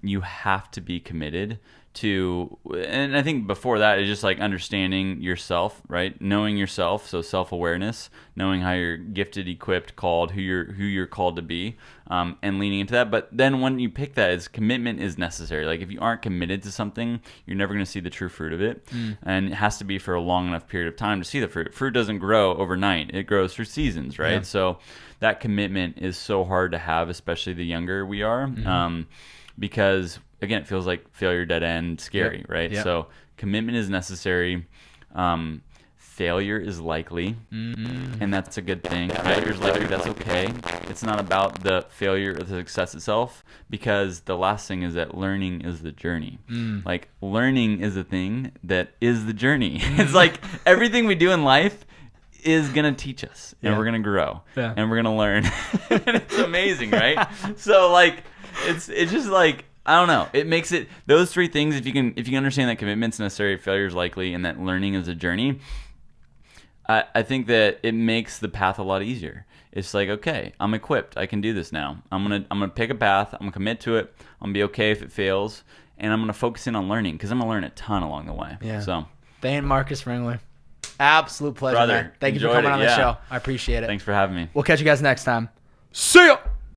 You have to be committed to, and I think before that is just like understanding yourself, right? Knowing yourself, so self-awareness, knowing how you're gifted, equipped, called, who you're called to be, and leaning into that. But then when you pick that, is commitment is necessary. Like if you aren't committed to something, you're never going to see the true fruit of it, and it has to be for a long enough period of time to see the fruit. Fruit doesn't grow overnight; it grows through seasons, right? Yeah. So that commitment is so hard to have, especially the younger we are, because again, it feels like failure, dead end, scary, right? Yep. So commitment is necessary. Failure is likely, and that's a good thing. Failure is likely, that's okay. It's not about the failure or the success itself, because the last thing is that learning is the journey. Like learning is a thing that is the journey. It's like everything we do in life is going to teach us, and we're going to grow, and we're going to learn. And it's amazing, right? So like, it's just like, I don't know. It makes it, those 3 things, if you can understand that commitment's necessary, failure is likely, and that learning is a journey, I think that it makes the path a lot easier. It's like, okay, I'm equipped. I can do this now. I'm gonna pick a path. I'm gonna commit to it. I'm gonna be okay if it fails, and I'm gonna focus in on learning, because I'm gonna learn a ton along the way. Yeah. So, Thane Marcus Ringler, absolute pleasure, brother, man. Thank you for coming on the show. I appreciate it. Thanks for having me. We'll catch you guys next time. See ya.